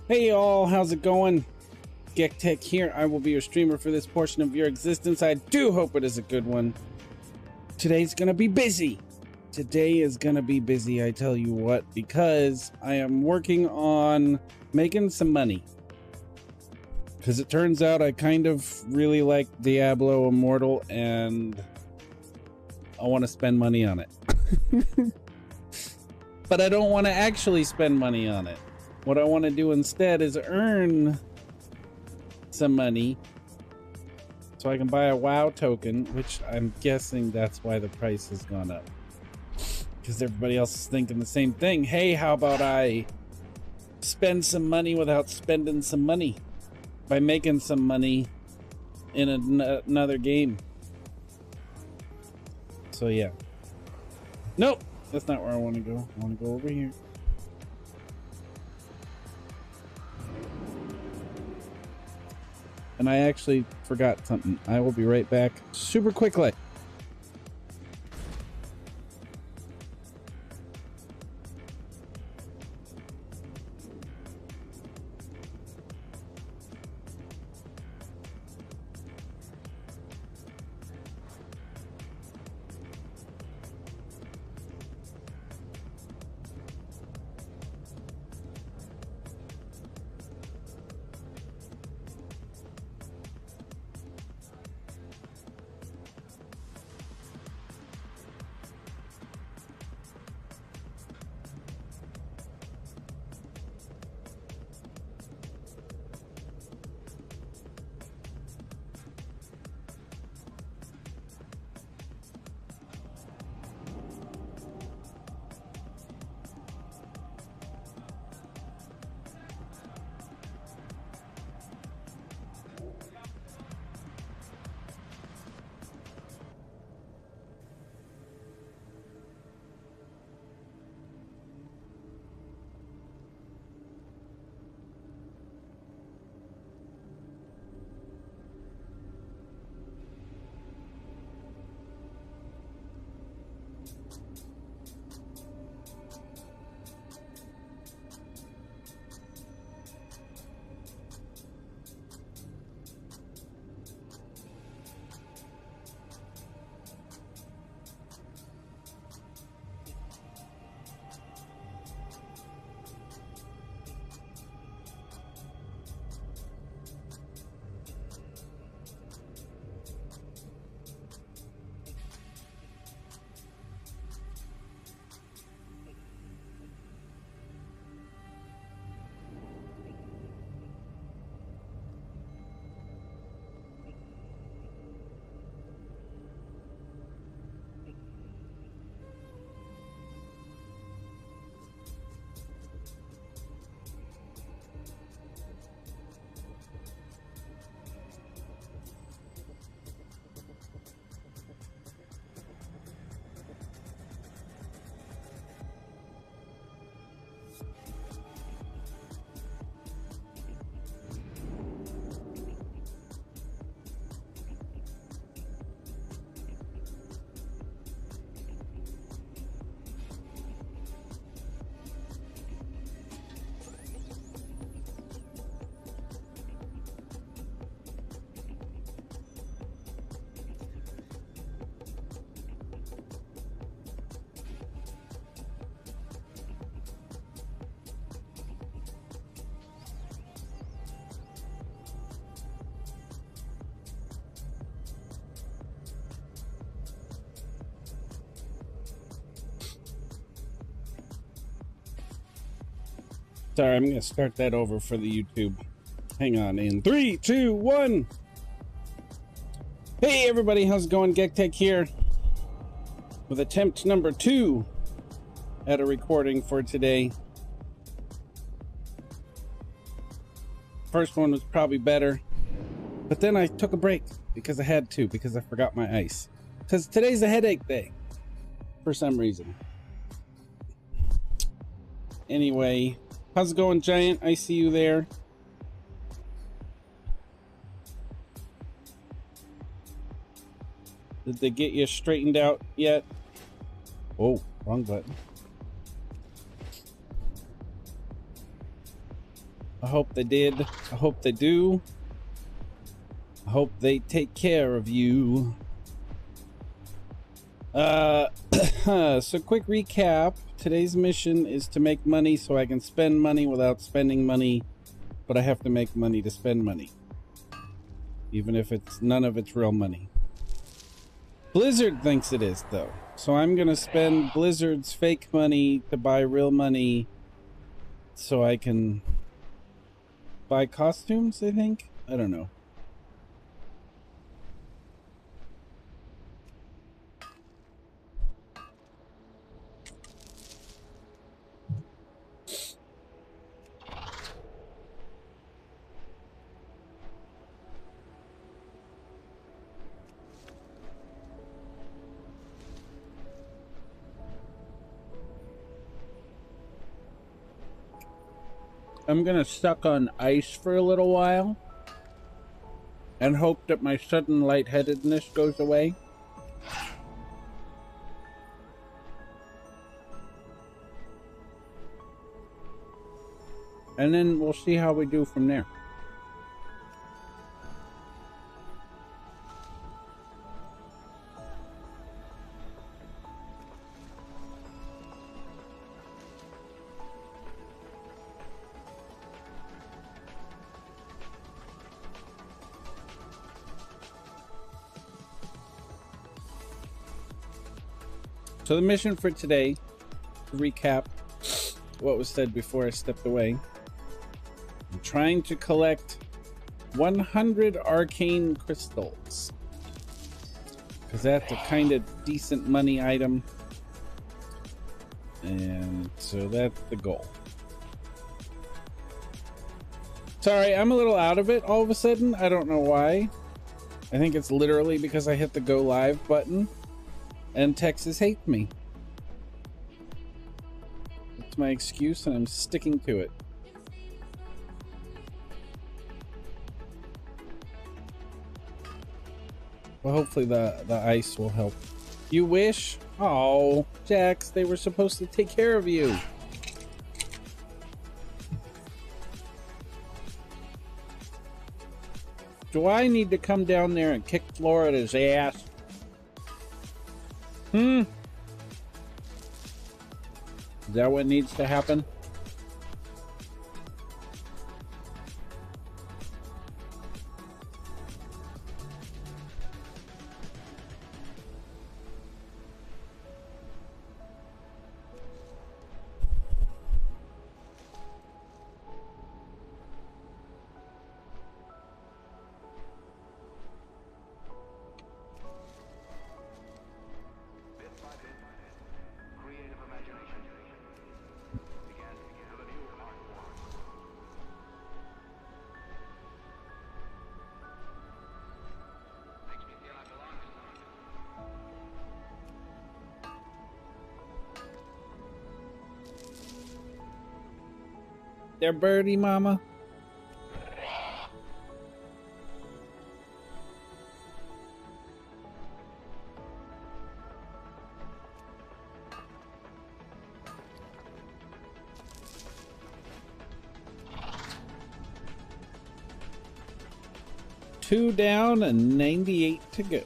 Hey all, how's it going? Tech here. I will be your streamer for this portion of your existence. I do hope it is a good one. Today's gonna be busy. Today is gonna be busy, I tell you what, because I am working on making some money. Because it turns out I kind of really like Diablo Immortal and I want to spend money on it. But I don't want to actually spend money on it. What I want to do instead is earn some money so I can buy a WoW token, which I'm guessing that's why the price has gone up. Because everybody else is thinking the same thing. Hey, how about I spend some money without spending some money by making some money in another game? So yeah. Nope, that's not where I want to go. I want to go over here. And I actually forgot something. I will be right back super quickly. Sorry, I'm gonna start that over for the YouTube. Hang on, in 3, 2, 1. Hey everybody, how's it going? Tech here with attempt number 2 at a recording for today. First one was probably better, but then I took a break because I had to, because I forgot my ice. Because today's a headache day for some reason. Anyway, how's it going, Giant? I see you there. Did they get you straightened out yet? Oh, wrong button. I hope they did. I hope they do. I hope they take care of you. So quick recap. Today's mission is to make money so I can spend money without spending money, but I have to make money to spend money. Even if it's none of it's real money. Blizzard thinks it is, though. So I'm gonna spend Blizzard's fake money to buy real money so I can buy costumes, I think? I don't know. I'm gonna suck on ice for a little while and hope that my sudden lightheadedness goes away. And then we'll see how we do from there. So the mission for today, to recap what was said before I stepped away, I'm trying to collect 100 Arcane Crystals, because that's a kind of decent money item, and so that's the goal. Sorry, I'm a little out of it all of a sudden. I don't know why. I think it's literally because I hit the go live button and Texas hates me. That's my excuse and I'm sticking to it. Well, hopefully the ice will help. You wish? Oh, Jax, they were supposed to take care of you. Do I need to come down there and kick Florida's ass? Is that what needs to happen? There, birdie mama. Two down and 98 to go.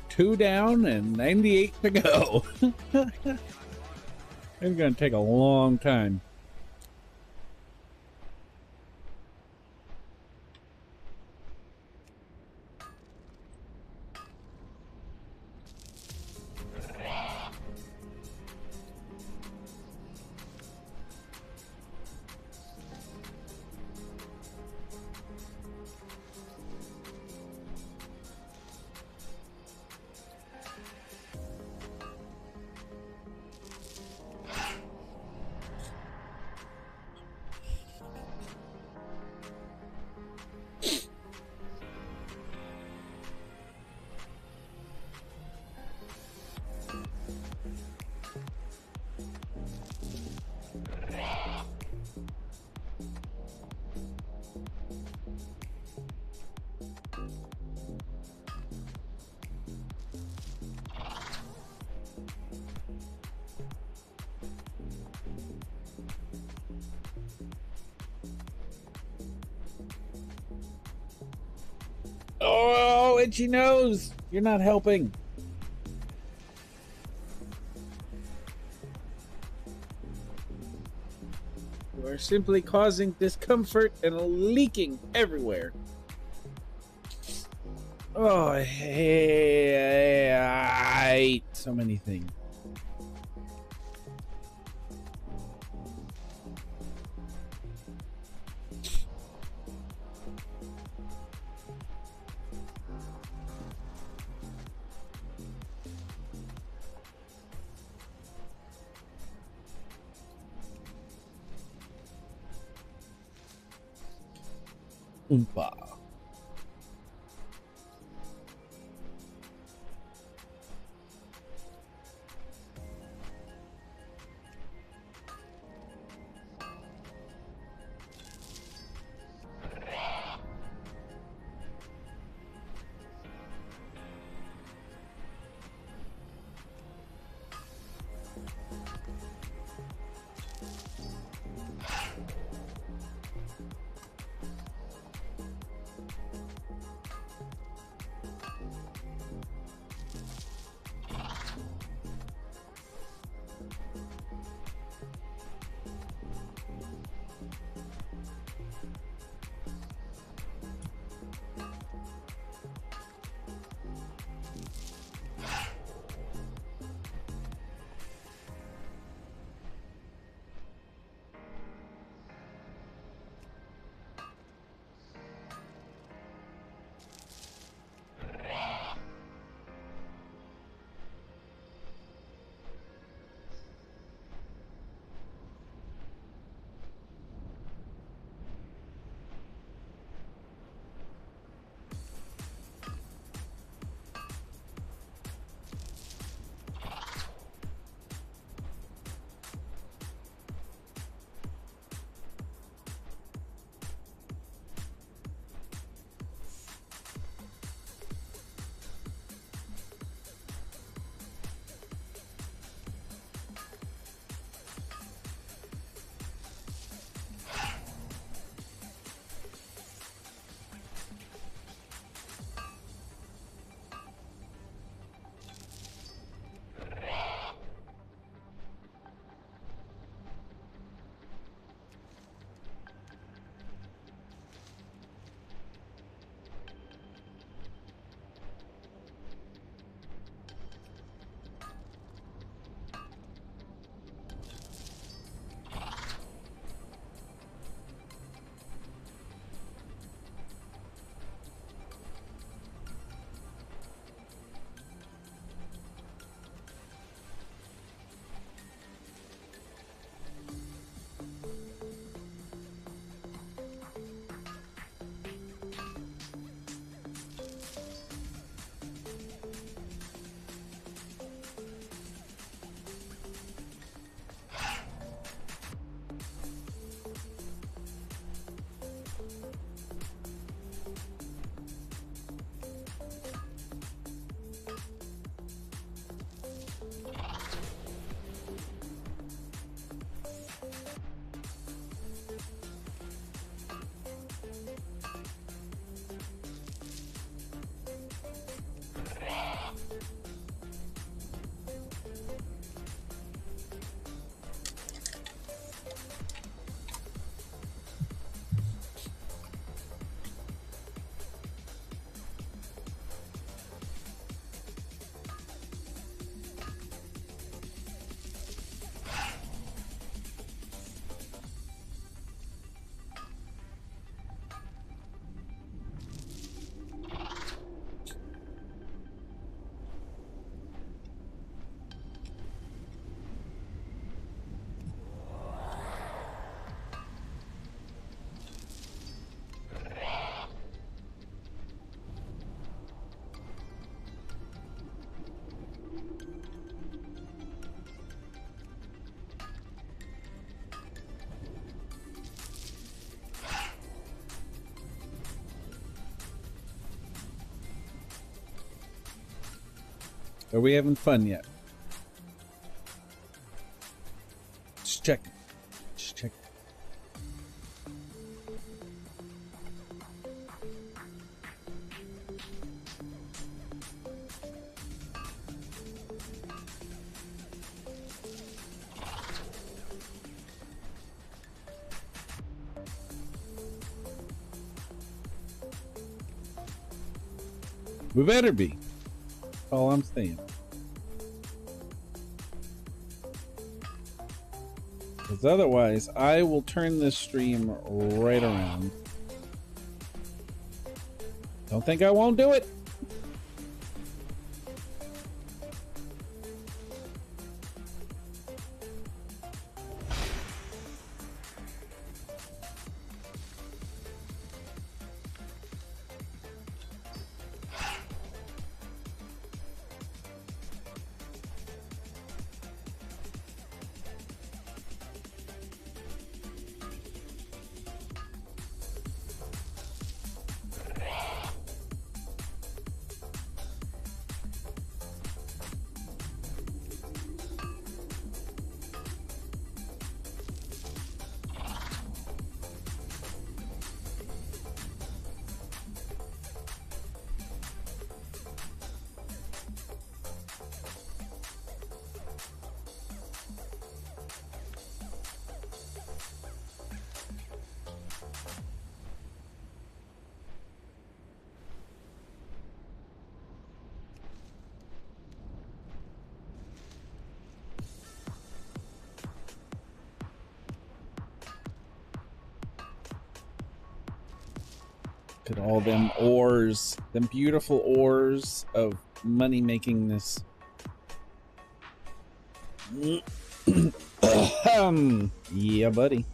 Two down and 98 to go. It's gonna take a long time. itchy nose! You're not helping. You are simply causing discomfort and leaking everywhere. Oh, I hate so many things. Oompa. Are we having fun yet? Just check. Just check. We better be. That's all I'm saying. Because otherwise, I will turn this stream right around. Don't think I won't do it. Look at all them ores, them beautiful ores of money makingness. Yeah, buddy.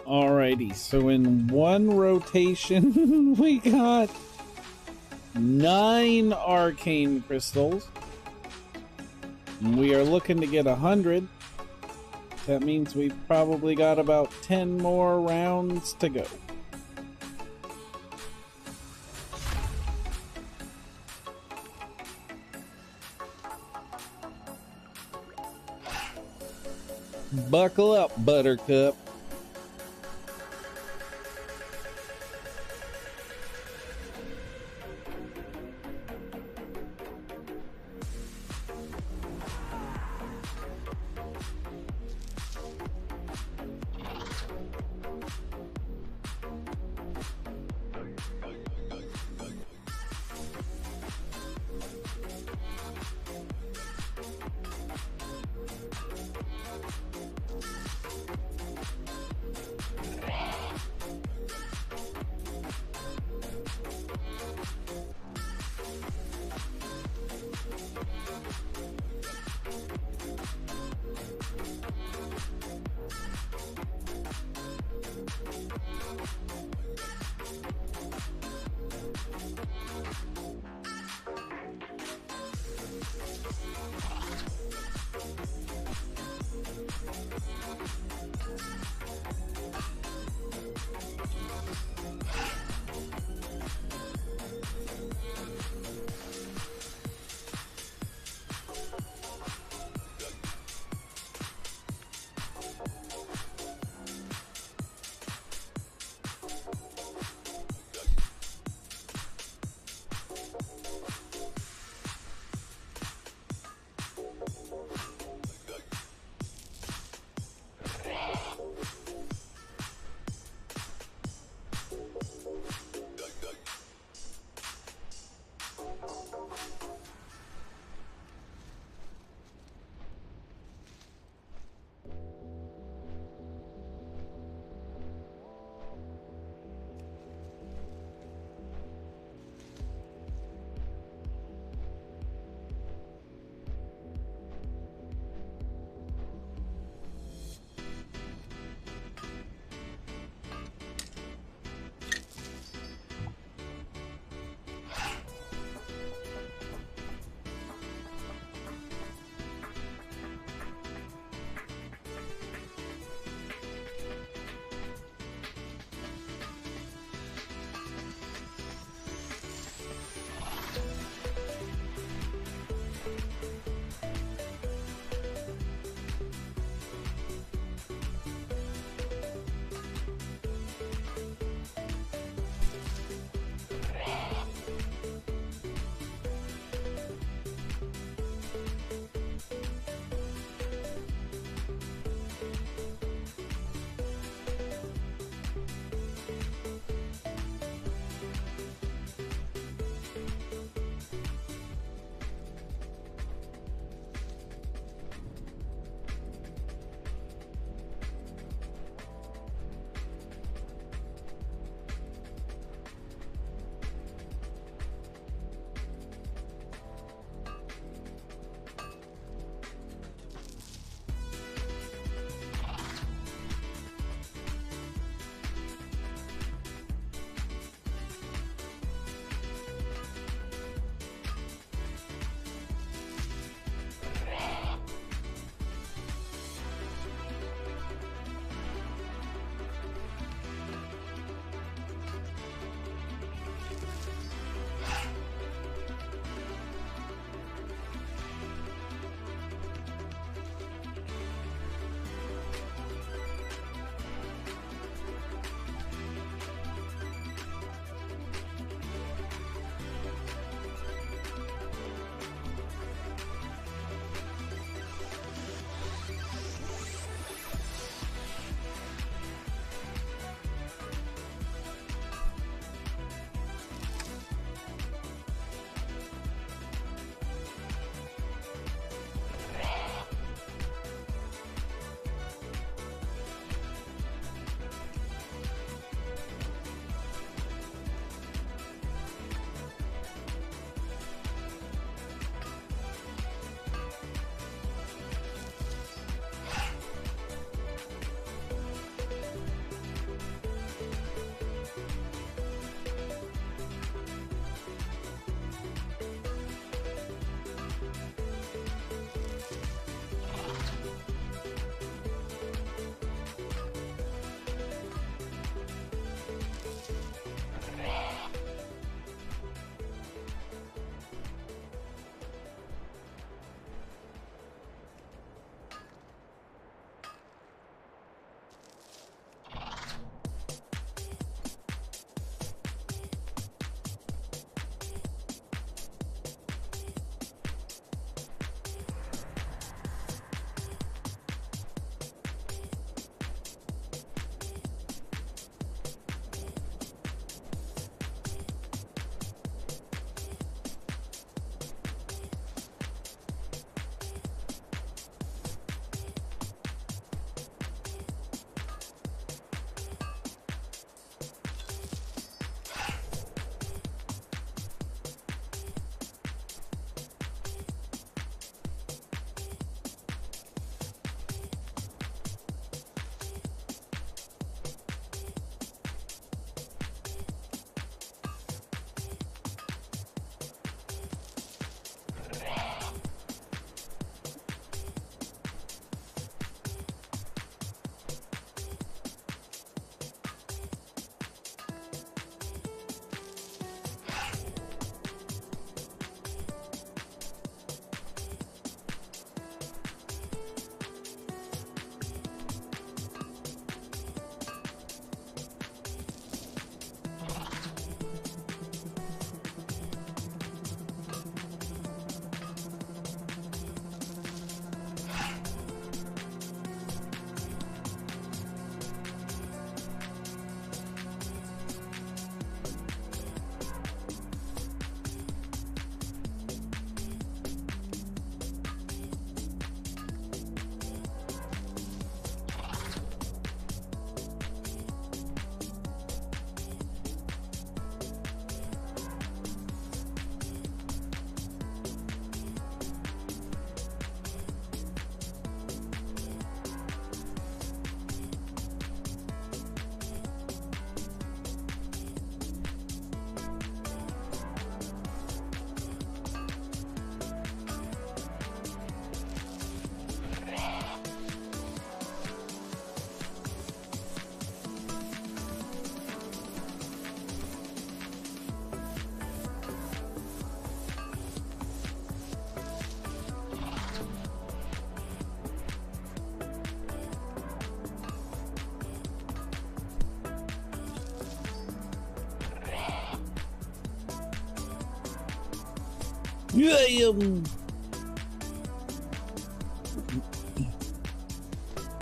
Alrighty, so in one rotation, we got 9 arcane crystals. We are looking to get 100. That means we've probably got about 10 more rounds to go. Buckle up, Buttercup.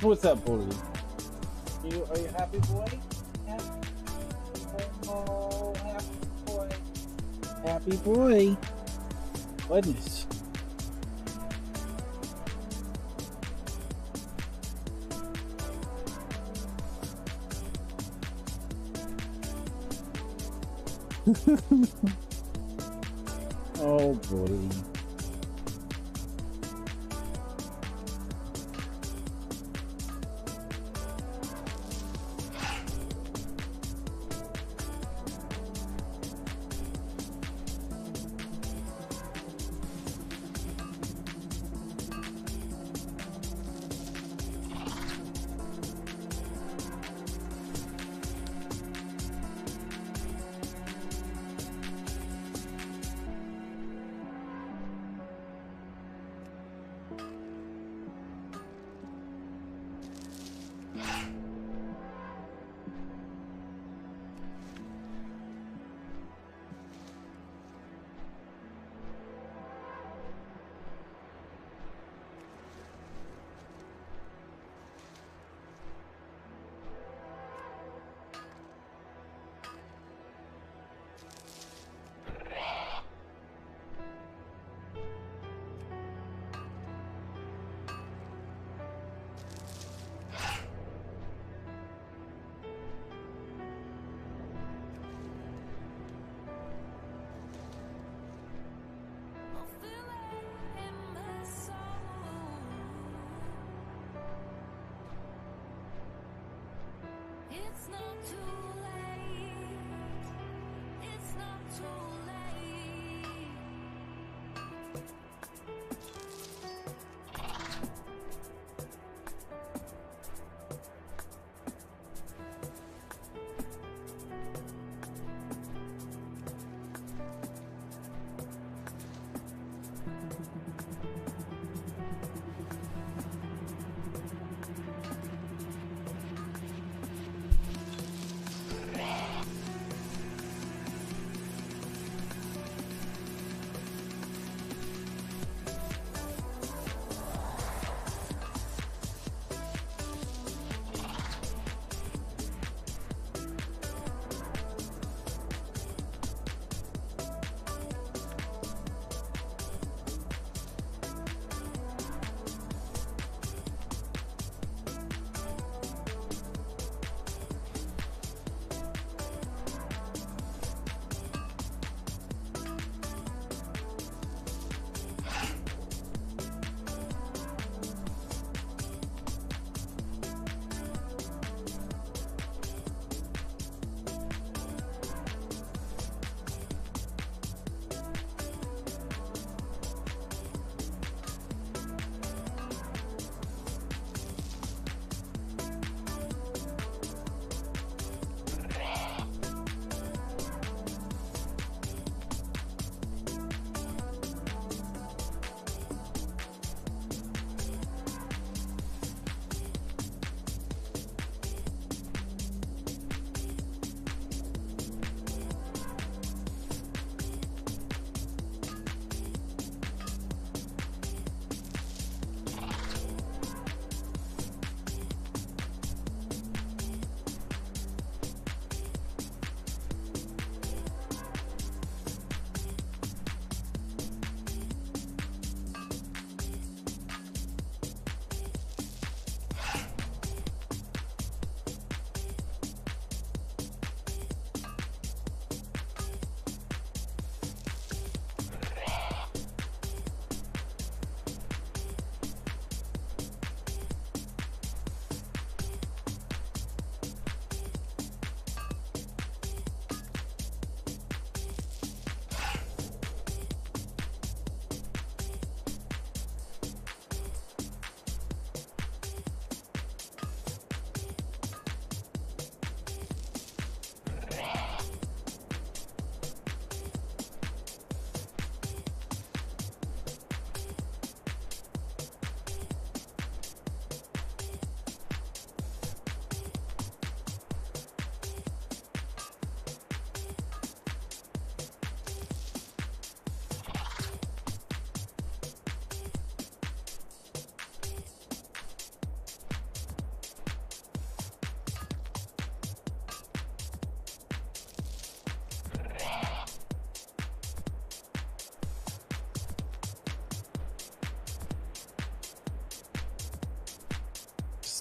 What's up, boy? Are you happy, boy? Happy? Oh, happy boy. Happy boy. Goodness. Oh boy.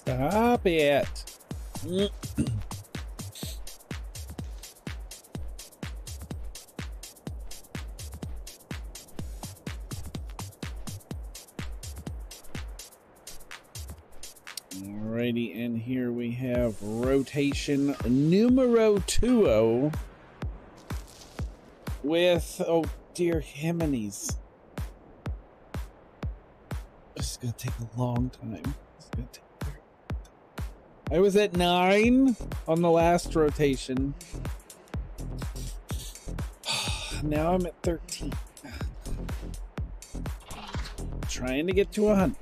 Stop it. Alrighty, and here we have rotation numero 2 with, oh dear Heminis. This is gonna take a long time. I was at 9 on the last rotation. Now I'm at 13. Trying to get to 100.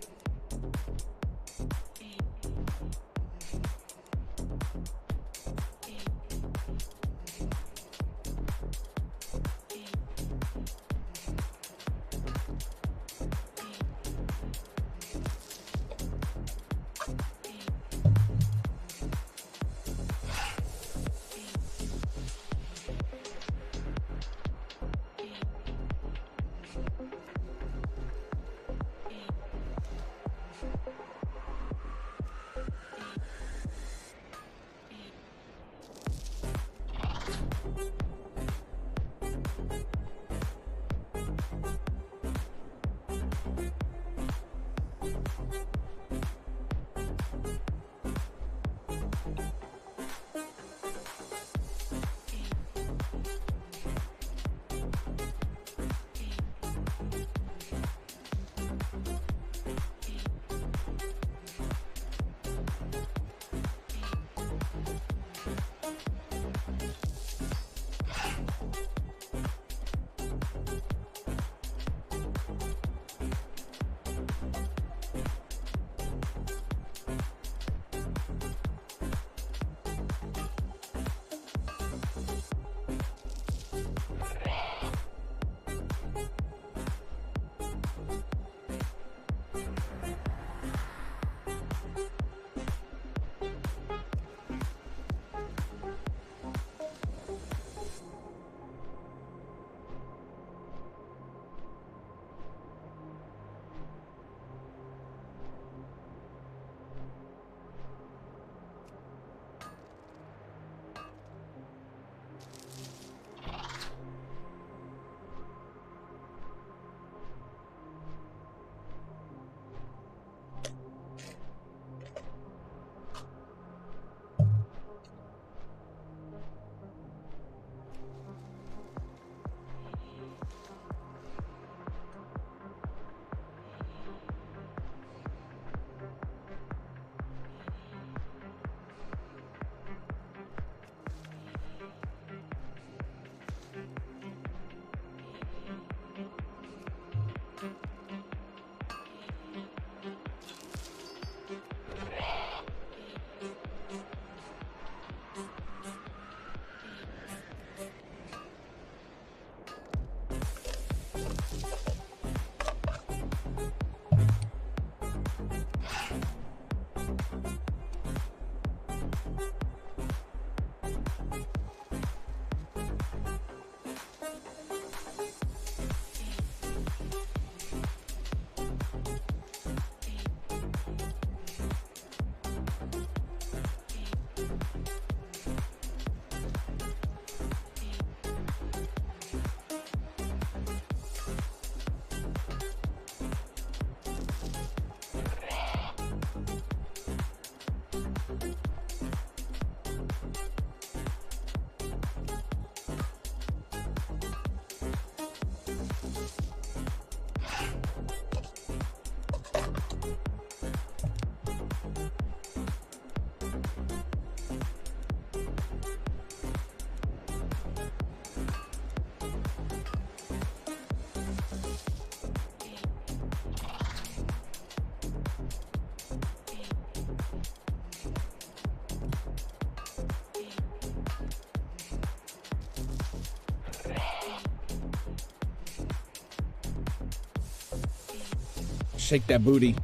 Shake that booty.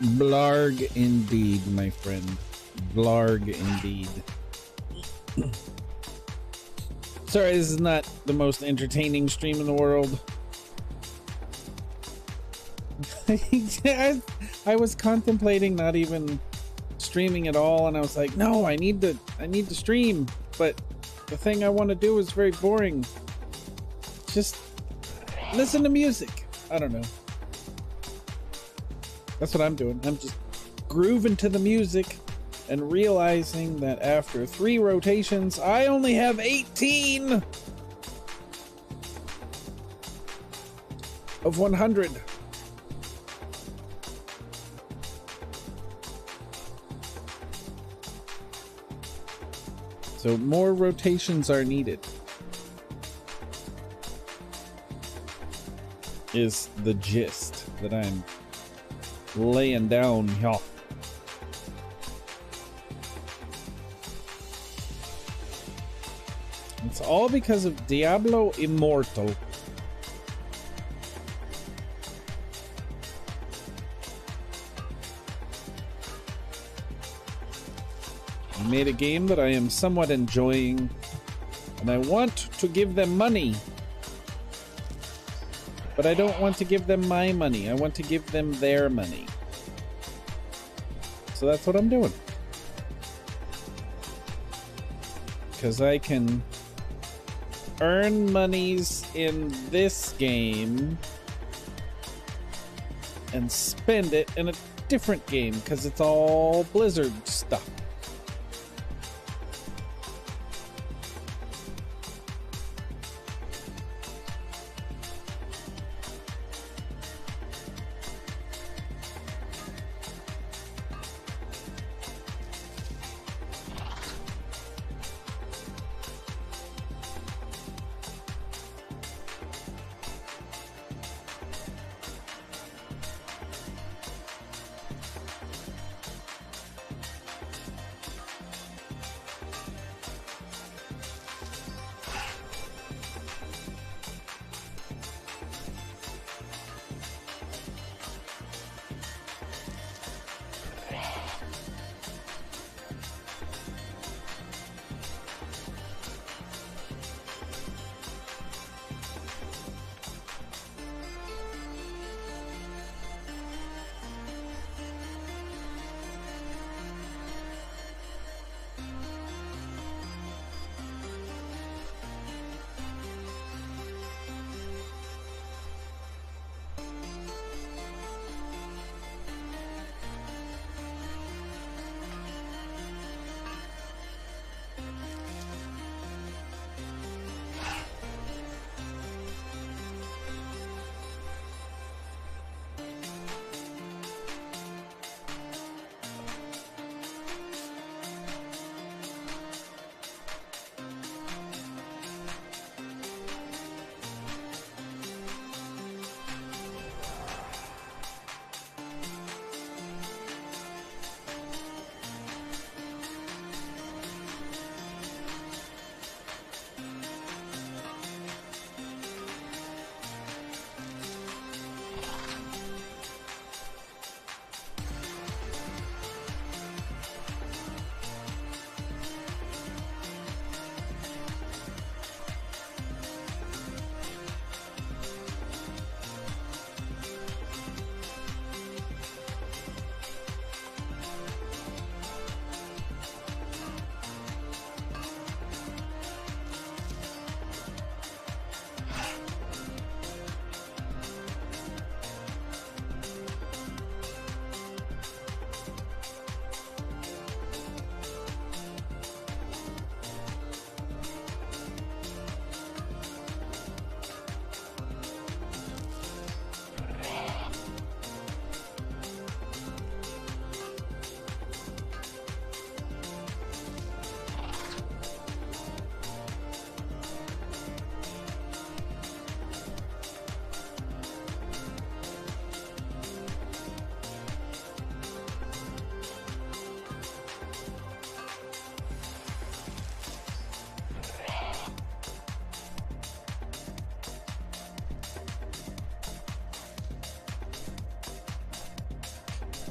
Blarg indeed, my friend. Blarg indeed. Sorry, this is not the most entertaining stream in the world. I was contemplating not even streaming at all, and I was like, no, I need to stream, but the thing I want to do is very boring. Just listen to music. I don't know. That's what I'm doing. I'm just grooving to the music and realizing that after 3 rotations, I only have 18 of 100. So more rotations are needed. Is the gist that I'm laying down here. It's all because of Diablo Immortal. I made a game that I am somewhat enjoying, and I want to give them money. But I don't want to give them my money. I want to give them their money. So that's what I'm doing. Because I can earn monies in this game and spend it in a different game because it's all Blizzard stuff.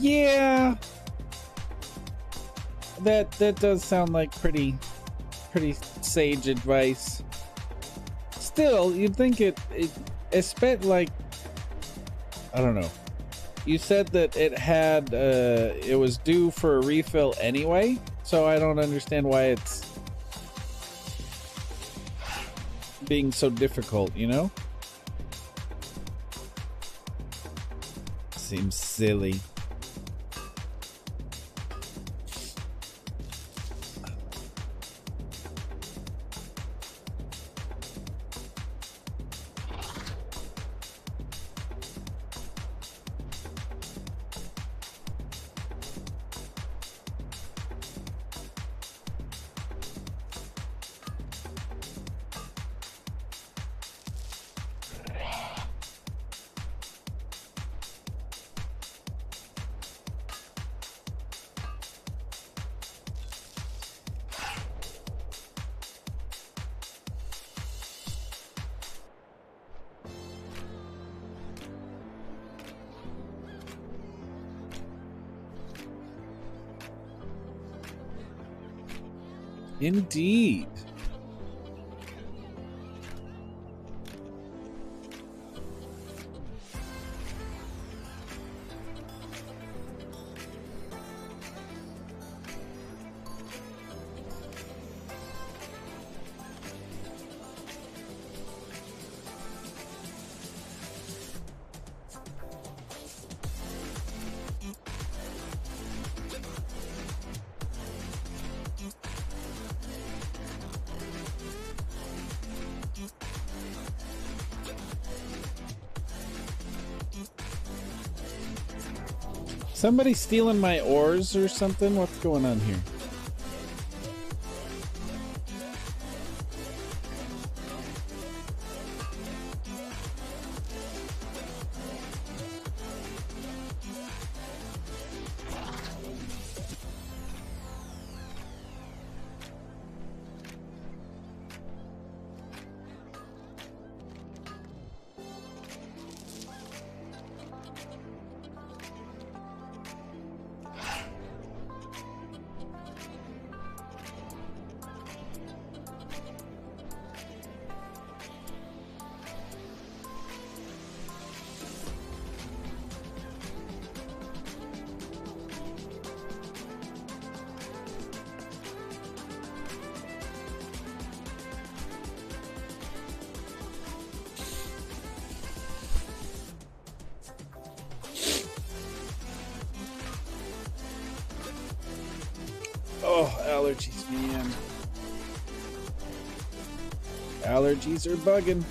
Yeah, that does sound like pretty sage advice. Still, you'd think it spent like, I don't know. You said that it had it was due for a refill anyway, so I don't understand why it's being so difficult, you know? Seems silly. Indeed. Somebody stealing my ores or something? What's going on here? Oh, allergies, man. Allergies are bugging.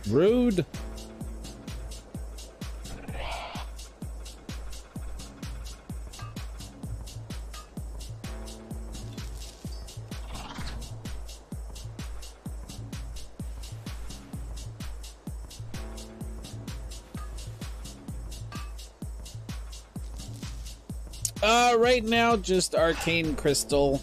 Rude. Right now, just Arcane Crystal.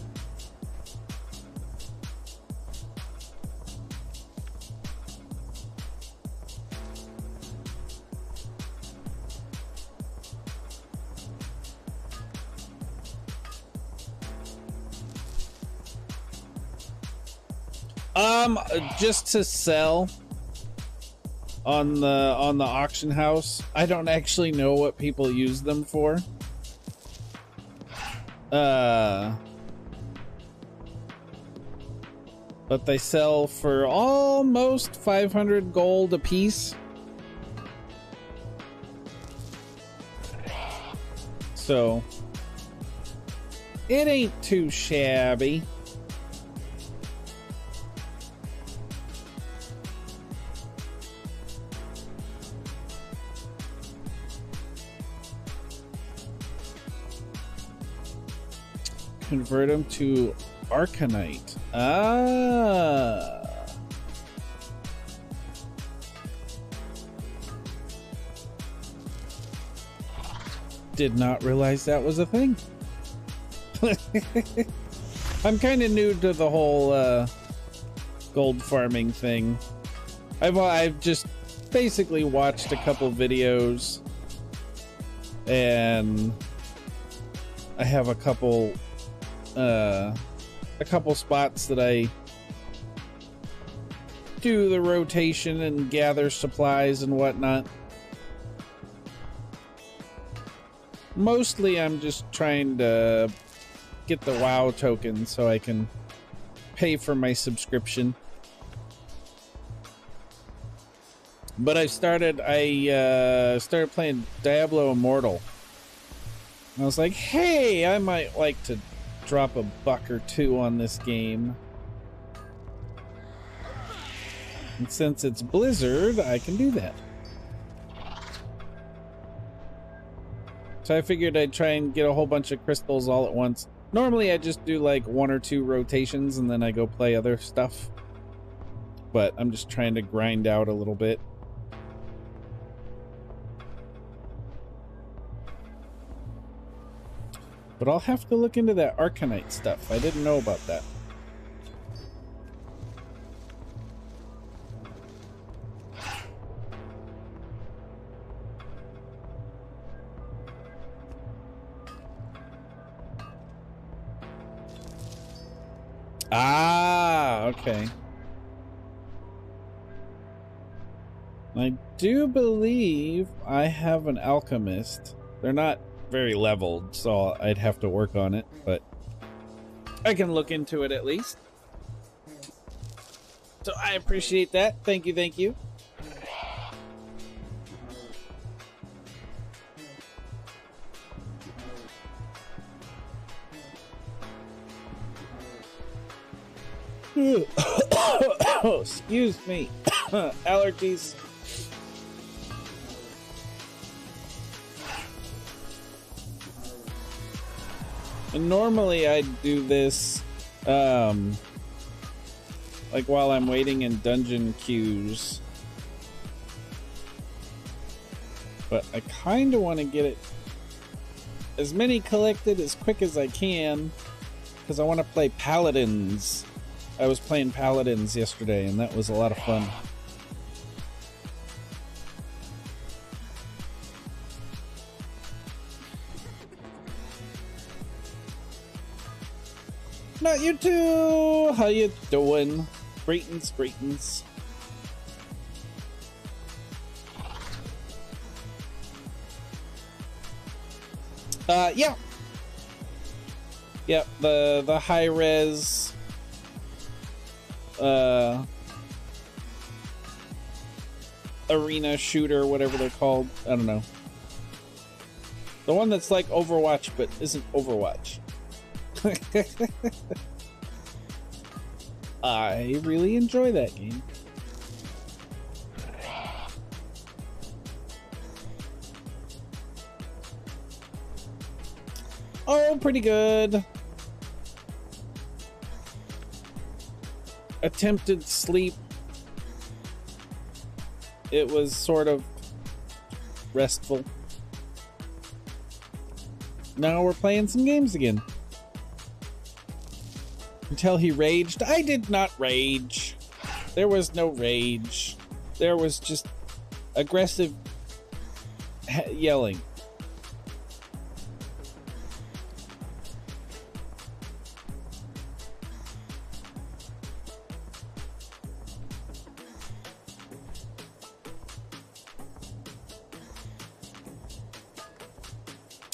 Just to sell on the auction house. I don't actually know what people use them for. But they sell for almost 500 gold a piece. So it ain't too shabby. Convert them to Arcanite. Ah. Did not realize that was a thing. I'm kind of new to the whole gold farming thing. I've just basically watched a couple videos, and I have a couple spots that I do the rotation and gather supplies and whatnot. Mostly I'm just trying to get the WoW token so I can pay for my subscription. But I started playing Diablo Immortal. I was like, hey, I might like to drop a buck or two on this game. And since it's Blizzard, I can do that. So I figured I'd try and get a whole bunch of crystals all at once. Normally I just do like 1 or 2 rotations and then I go play other stuff. But I'm just trying to grind out a little bit. But I'll have to look into that Arcanite stuff. I didn't know about that. Ah, okay. I do believe I have an alchemist. They're not very leveled, so I'd have to work on it, but I can look into it at least. So I appreciate that. Thank you, thank you. Oh, excuse me. Allergies. And normally I'd do this like while I'm waiting in dungeon queues, but I kind of want to get it as many collected as quick as I can because I want to play paladins. I was playing paladins yesterday and that was a lot of fun. Not you too! How you doing? Greetings. Yeah. Yep, the high res arena shooter, whatever they're called. I don't know. The one that's like Overwatch but isn't Overwatch. I really enjoy that game. Oh, pretty good. Attempted sleep. It was sort of restful. Now we're playing some games again. Until he raged. I did not rage. There was no rage. There was just aggressive yelling.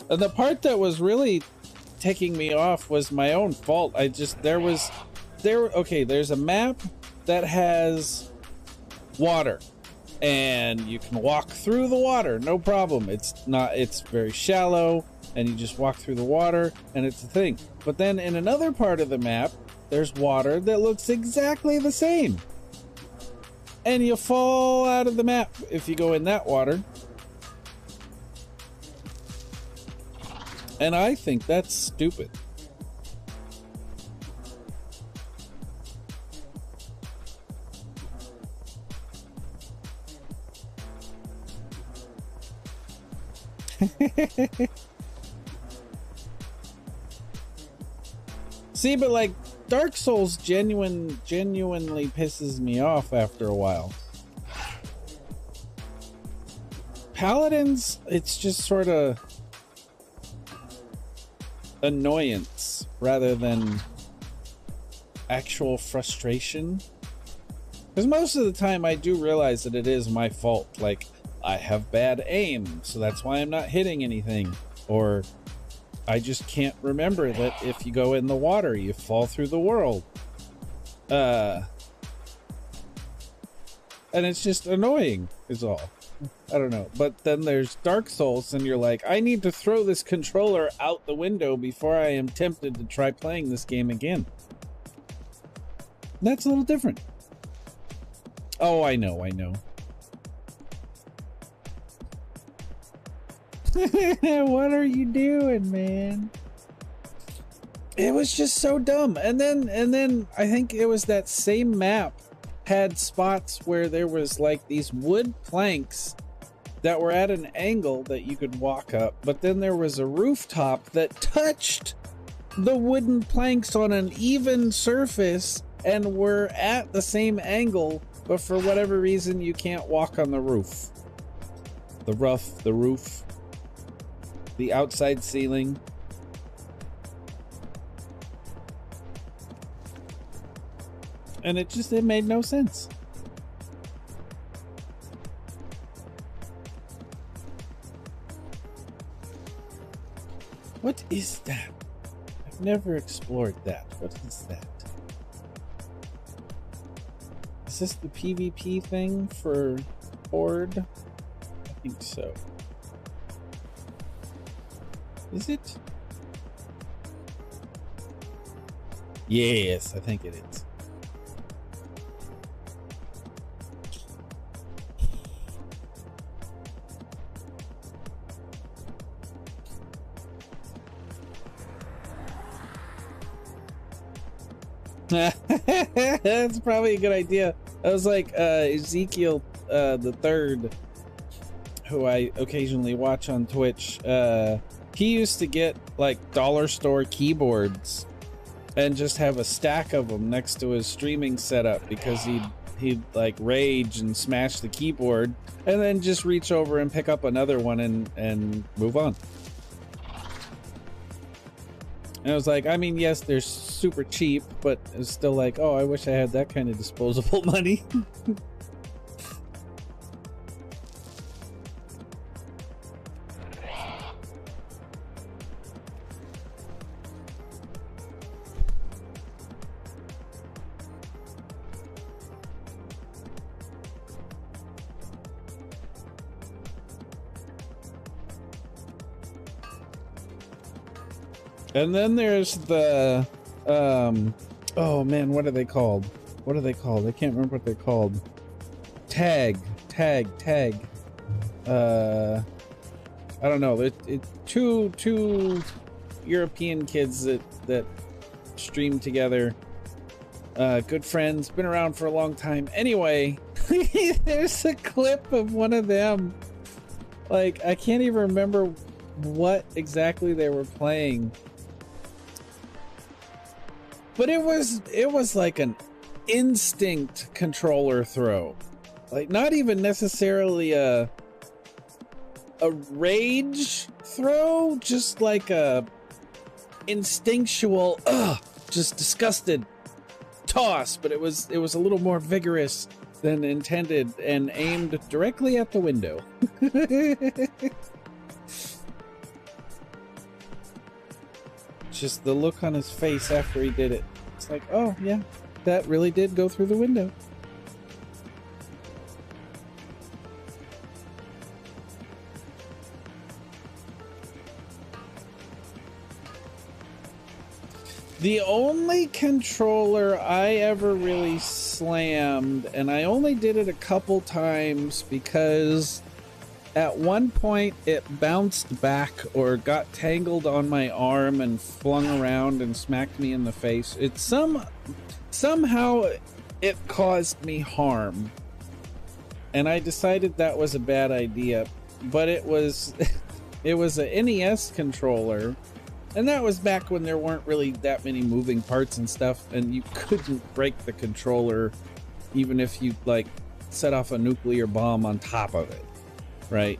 And the part that was really ticking me off was my own fault. There's a map that has water, and you can walk through the water, no problem. It's very shallow, and you just walk through the water, and it's a thing. But then in another part of the map, there's water that looks exactly the same. And you fall out of the map if you go in that water. And I think that's stupid. See, but like Dark Souls genuinely pisses me off after a while. Paladins, it's just sort of annoyance rather than actual frustration. Because most of the time I do realize that it is my fault. Like, I have bad aim, so that's why I'm not hitting anything. Or I just can't remember that if you go in the water, you fall through the world. And it's just annoying, is all. I don't know. But then there's Dark Souls, and you're like, I need to throw this controller out the window before I am tempted to try playing this game again. That's a little different. Oh, I know. What are you doing, man? It was just so dumb. And then I think it was that same map had spots where there was like these wood planks that were at an angle that you could walk up, but then there was a rooftop that touched the wooden planks on an even surface and were at the same angle, but for whatever reason you can't walk on the roof. The roof, the outside ceiling. And it made no sense. What is that? I've never explored that. What is that? Is this the PvP thing for Horde? I think so. Is it? Yes, I think it is. That's probably a good idea. I was like Ezekiel the Third, who I occasionally watch on Twitch. He used to get like dollar store keyboards and just have a stack of them next to his streaming setup because he'd like rage and smash the keyboard and then just reach over and pick up another one and move on. And I was like, I mean, yes, they're super cheap, but it's still like, oh, I wish I had that kind of disposable money. And then there's the, oh man, what are they called? I can't remember what they're called. Tag. I don't know. It's two European kids that stream together. Good friends, been around for a long time. Anyway, there's a clip of one of them. Like, I can't even remember what exactly they were playing. But it was like an instinct controller throw. Like, not even necessarily a rage throw, just like a instinctual, just disgusted toss, but it was a little more vigorous than intended and aimed directly at the window. just the look on his face after he did it. It's like, oh yeah, that really did go through the window. The only controller I ever really slammed, and I only did it a couple times because at one point it bounced back or got tangled on my arm and flung around and smacked me in the face. Somehow it caused me harm. And I decided that was a bad idea, but it was it was a NES controller. And that was back when there weren't really that many moving parts and stuff, and you couldn't break the controller even if you, like, set off a nuclear bomb on top of it, right?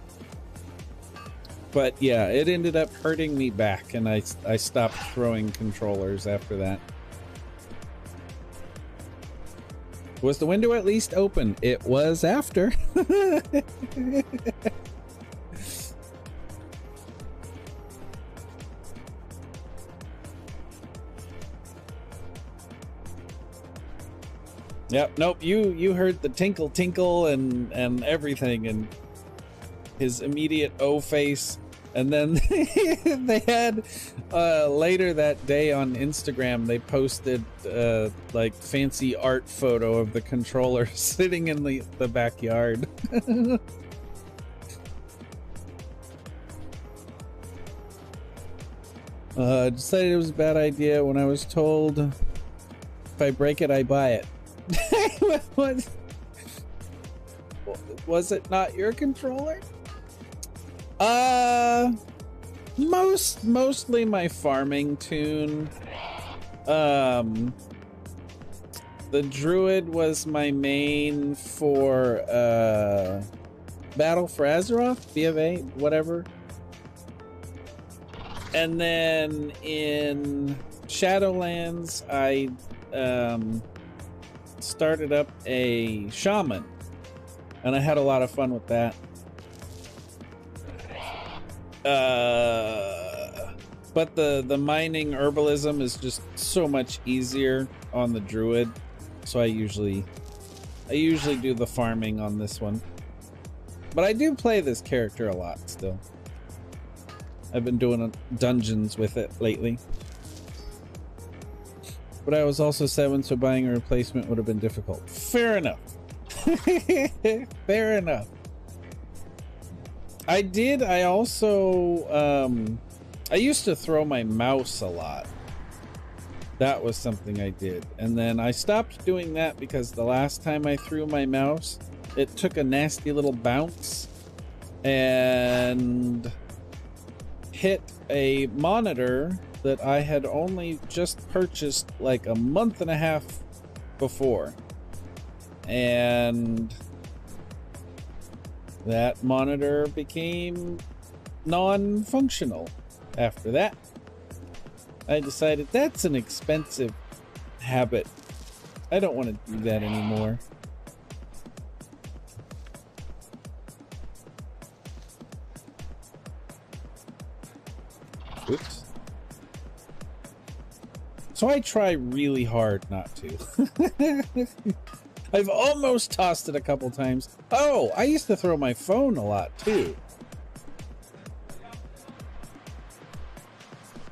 But yeah, it ended up hurting me back, and I stopped throwing controllers after that. Was the window at least open? It was after. Yep, nope, you heard the tinkle tinkle and everything, and his immediate O face. And then they had later that day on Instagram, they posted like fancy art photo of the controller sitting in the backyard. Decided it was a bad idea when I was told if I break it, I buy it. Was it not your controller? Mostly my farming tune. The Druid was my main for Battle for Azeroth, BFA, whatever. And then in Shadowlands, I started up a shaman, and I had a lot of fun with that. But the mining herbalism is just so much easier on the druid, so I usually do the farming on this one. But I do play this character a lot still. I've been doing dungeons with it lately. But I was also 7, so buying a replacement would have been difficult. Fair enough. Fair enough. I also, I used to throw my mouse a lot. That was something I did. And then I stopped doing that because the last time I threw my mouse, it took a nasty little bounce and hit a monitor that I had only just purchased like a month and a half before. And that monitor became non-functional after that. I decided that's an expensive habit. I don't want to do that anymore. Oops. So I try really hard not to. I've almost tossed it a couple times. Oh, I used to throw my phone a lot too.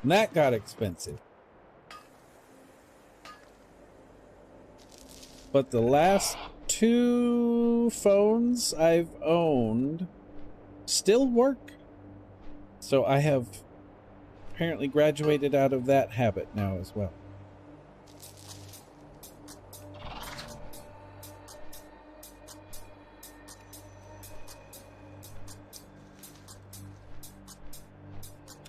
And that got expensive. But the last 2 phones I've owned still work. So I have apparently graduated out of that habit now as well.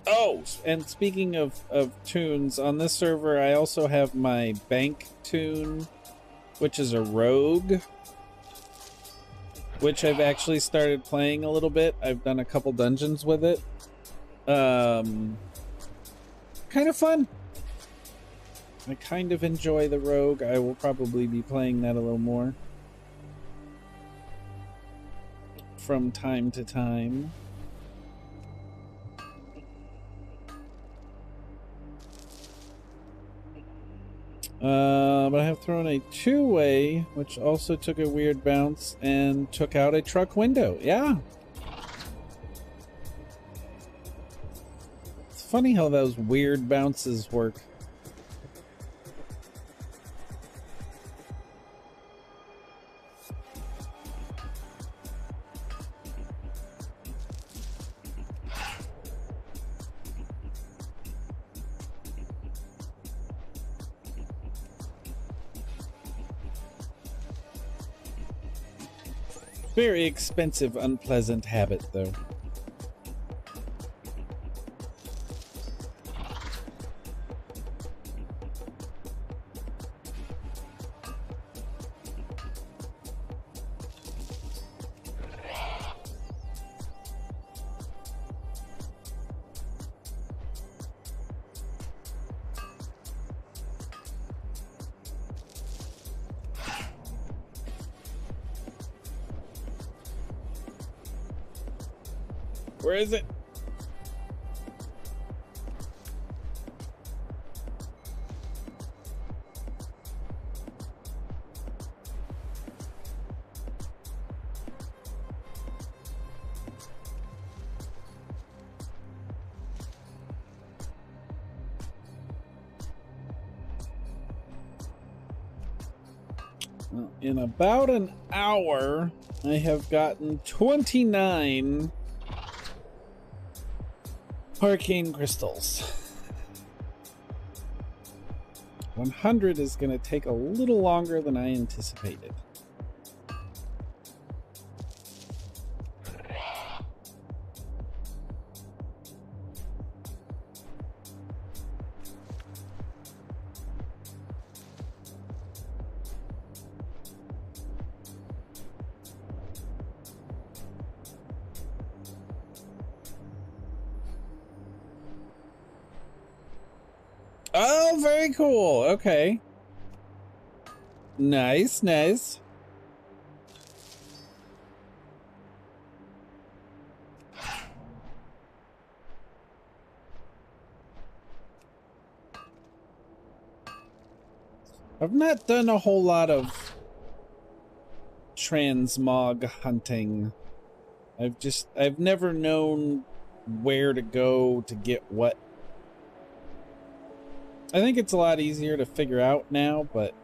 Oh, and speaking of tunes, on this server I also have my bank tune, which is a rogue, which I've actually started playing a little bit. I've done a couple dungeons with it. Kind of fun. I kind of enjoy the rogue. I will probably be playing that a little more from time to time. But I have thrown a two-way, which also took a weird bounce and took out a truck window. Yeah. It's funny how those weird bounces work. Very expensive, unpleasant habit, though. Where is it? Well, in about an hour, I have gotten 29 Arcane Crystals. 100 is going to take a little longer than I anticipated. Oh, very cool. Okay. Nice, nice. I've not done a whole lot of transmog hunting. I've never known where to go to get what. I think it's a lot easier to figure out now, but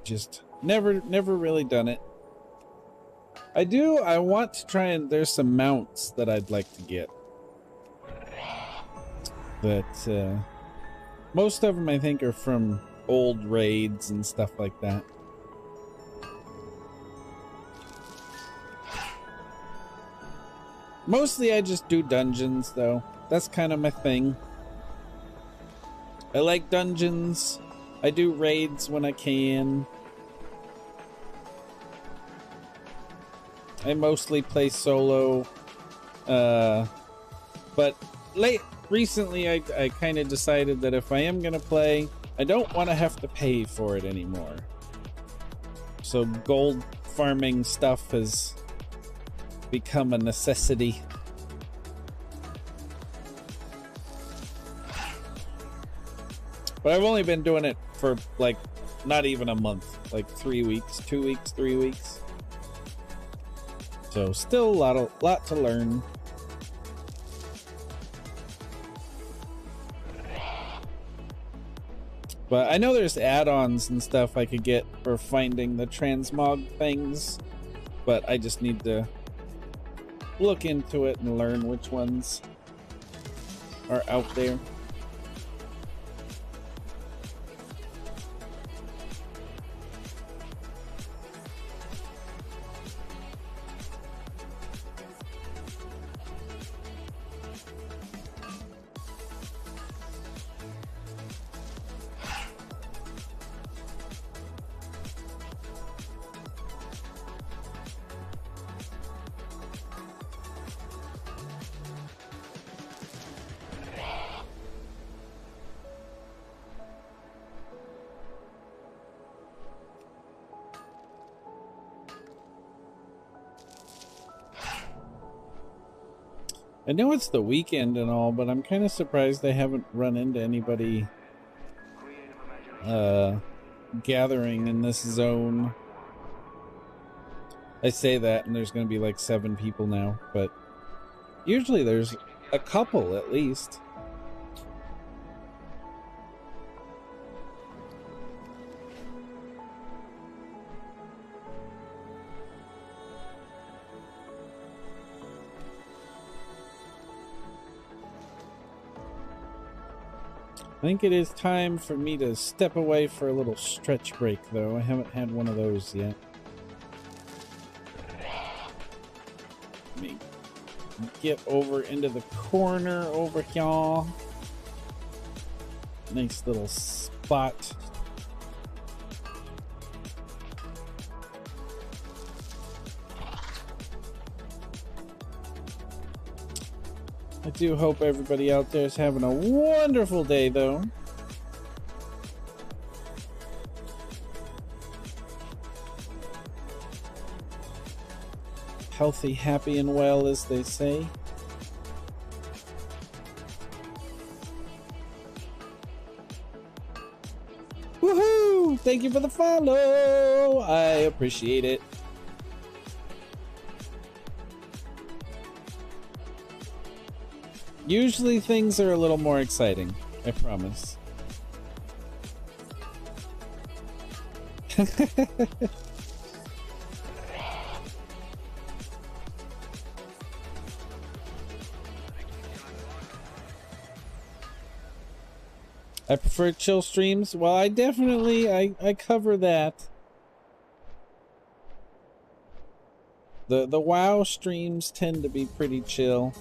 just never really done it. I want to try, and there's some mounts that I'd like to get. But most of them I think are from old raids and stuff like that. Mostly I just do dungeons though. That's kind of my thing. I like dungeons. I do raids when I can. I mostly play solo. But recently I kind of decided that if I am going to play, I don't want to have to pay for it anymore. So gold farming stuff has become a necessity. But I've only been doing it for like not even a month, like 3 weeks, 2 weeks, 3 weeks. So still a lot to learn. But I know there's add-ons and stuff I could get for finding the transmog things, but I just need to look into it and learn which ones are out there. I know it's the weekend and all, but I'm kind of surprised they haven't run into anybody gathering in this zone. I say that and there's gonna be like 7 people now, but usually there's a couple at least. I think it is time for me to step away for a little stretch break, though. I haven't had one of those yet. Let me get over into the corner over here. Nice little spot. I do hope everybody out there is having a wonderful day, though. Healthy, happy, and well, as they say. Woohoo! Thank you for the follow! I appreciate it. Usually things are a little more exciting, I promise. I prefer chill streams. Well, I definitely, I cover that. The WoW streams tend to be pretty chill.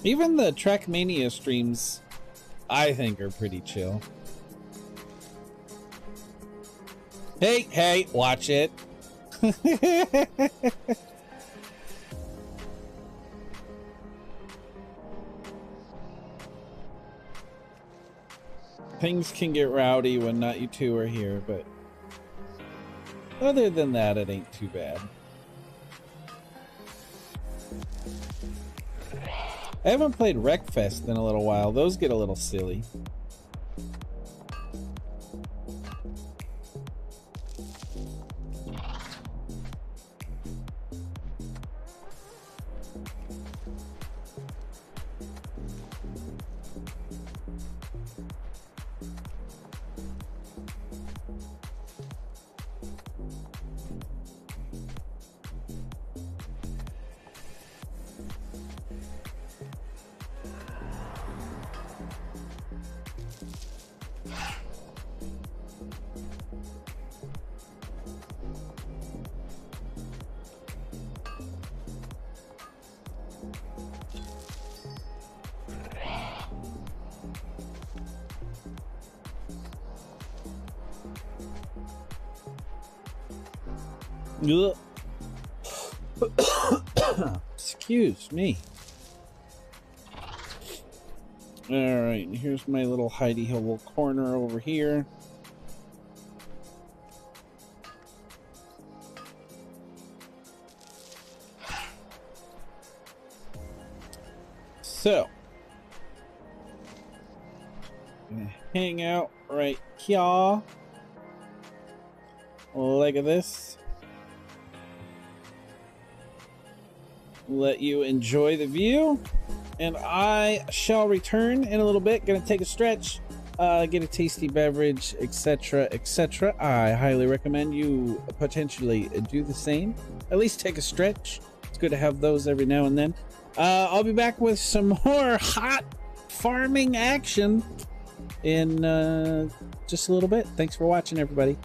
Even the Trackmania streams, I think, are pretty chill. Hey, watch it. Things can get rowdy when not you two are here, but other than that, it ain't too bad. I haven't played Wreckfest in a little while. Those get a little silly. Excuse me. All right, here's my little hidey hole corner over here. So, I'm gonna hang out right here, like this. Let you enjoy the view, and I shall return in a little bit. Gonna take a stretch, get a tasty beverage, etc., etc. I highly recommend you potentially do the same. At least take a stretch. It's good to have those every now and then. I'll be back with some more hot farming action in just a little bit. Thanks for watching, everybody.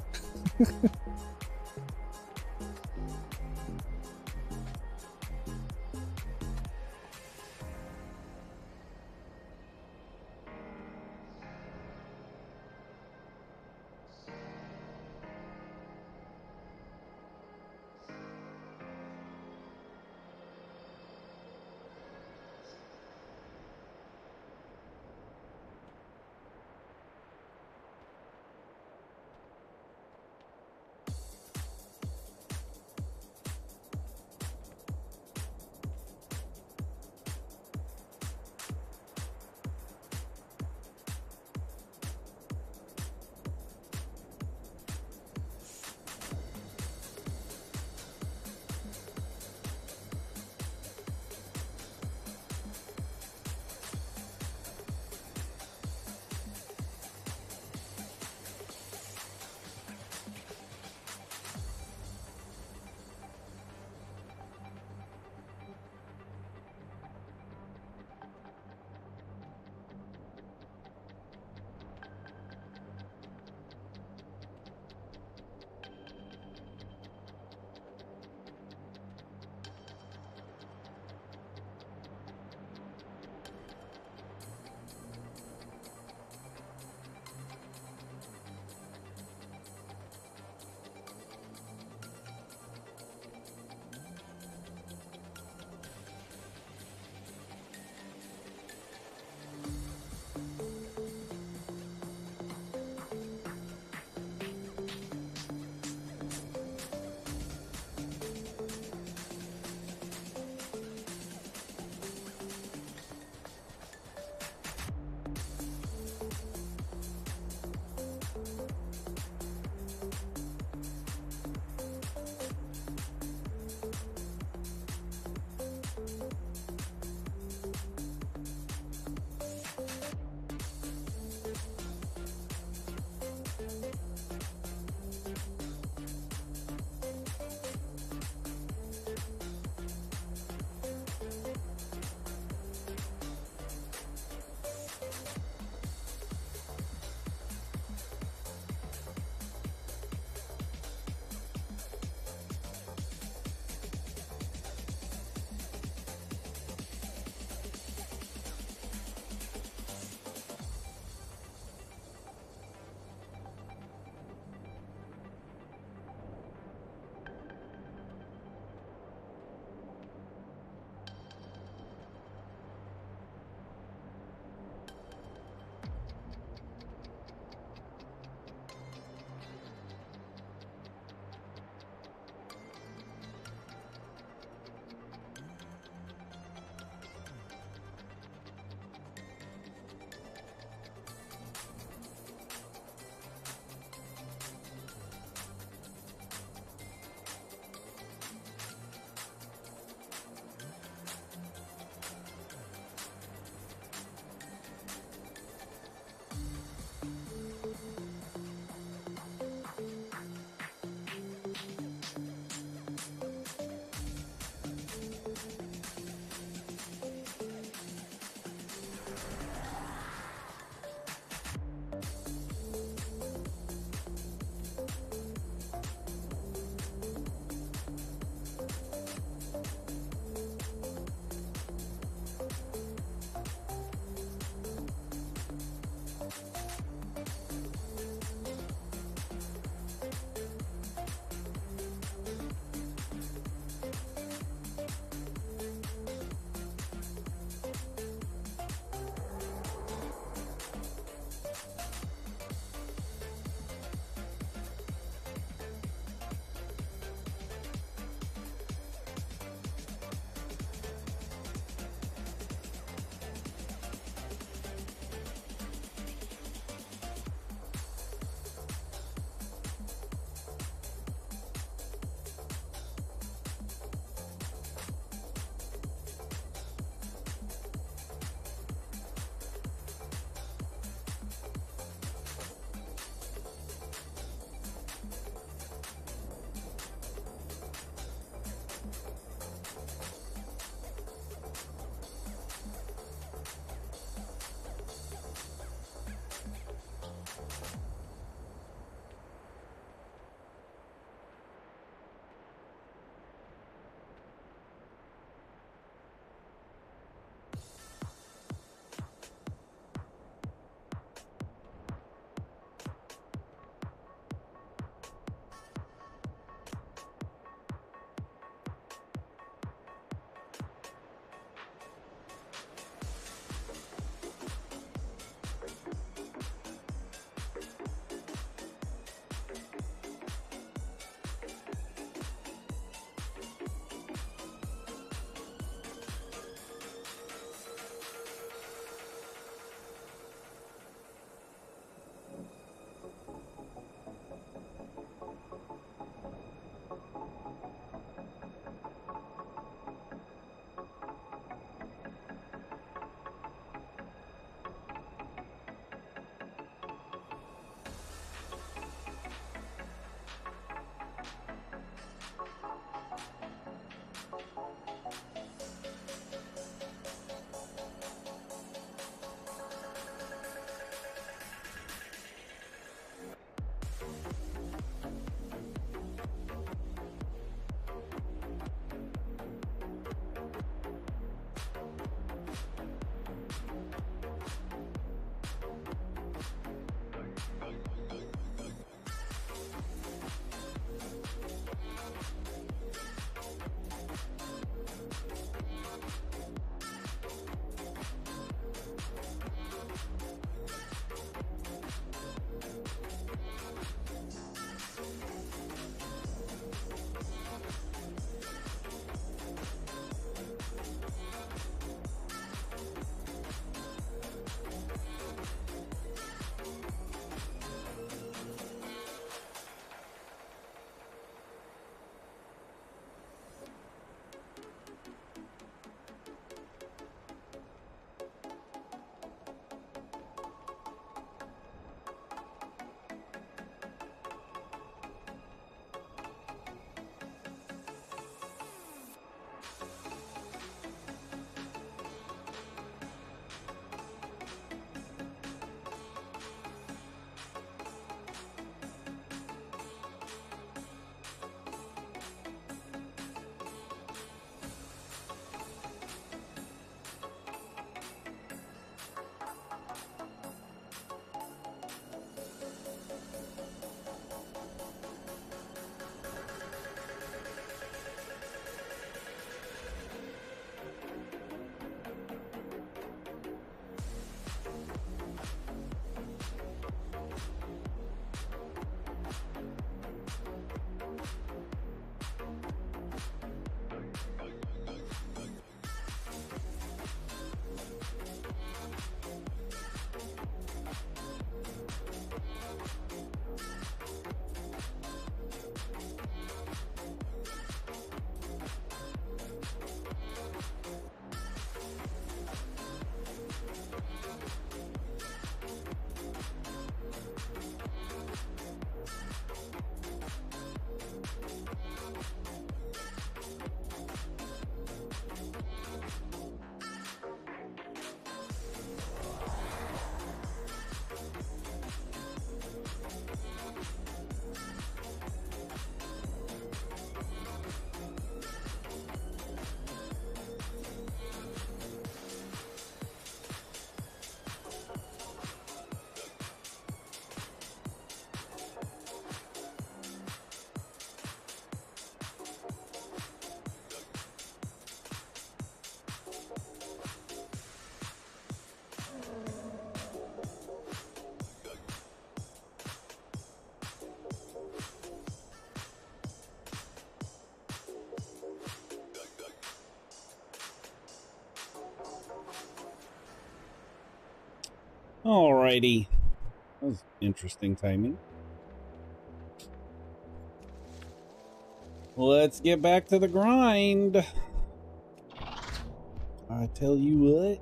Alrighty. That was interesting timing. Let's get back to the grind. I tell you what.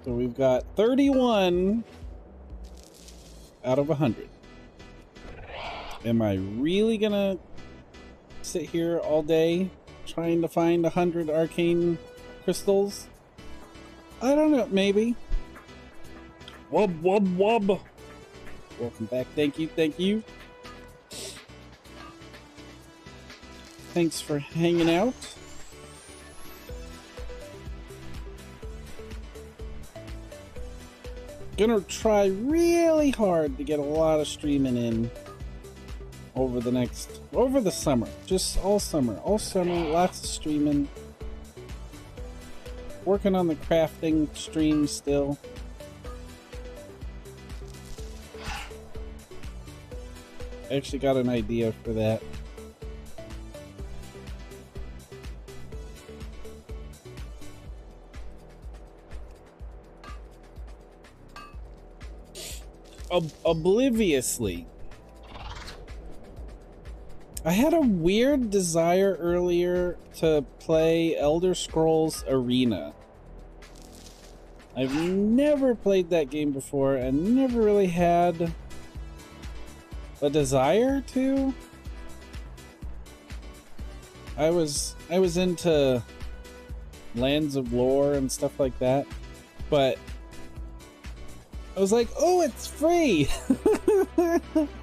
So we've got 31 out of 100. Am I really gonna sit here all day trying to find 100 arcane crystals? I don't know, maybe. Wub, wub, wub. Welcome back. Thank you, thank you. Thanks for hanging out. Gonna try really hard to get a lot of streaming in over the summer. Just all summer, lots of streaming. Working on the crafting stream still. I actually got an idea for that. Obliviously. I had a weird desire earlier to play Elder Scrolls Arena. I've never played that game before and never really had a desire to. I was into Lands of Lore and stuff like that, but I was like, oh, it's free.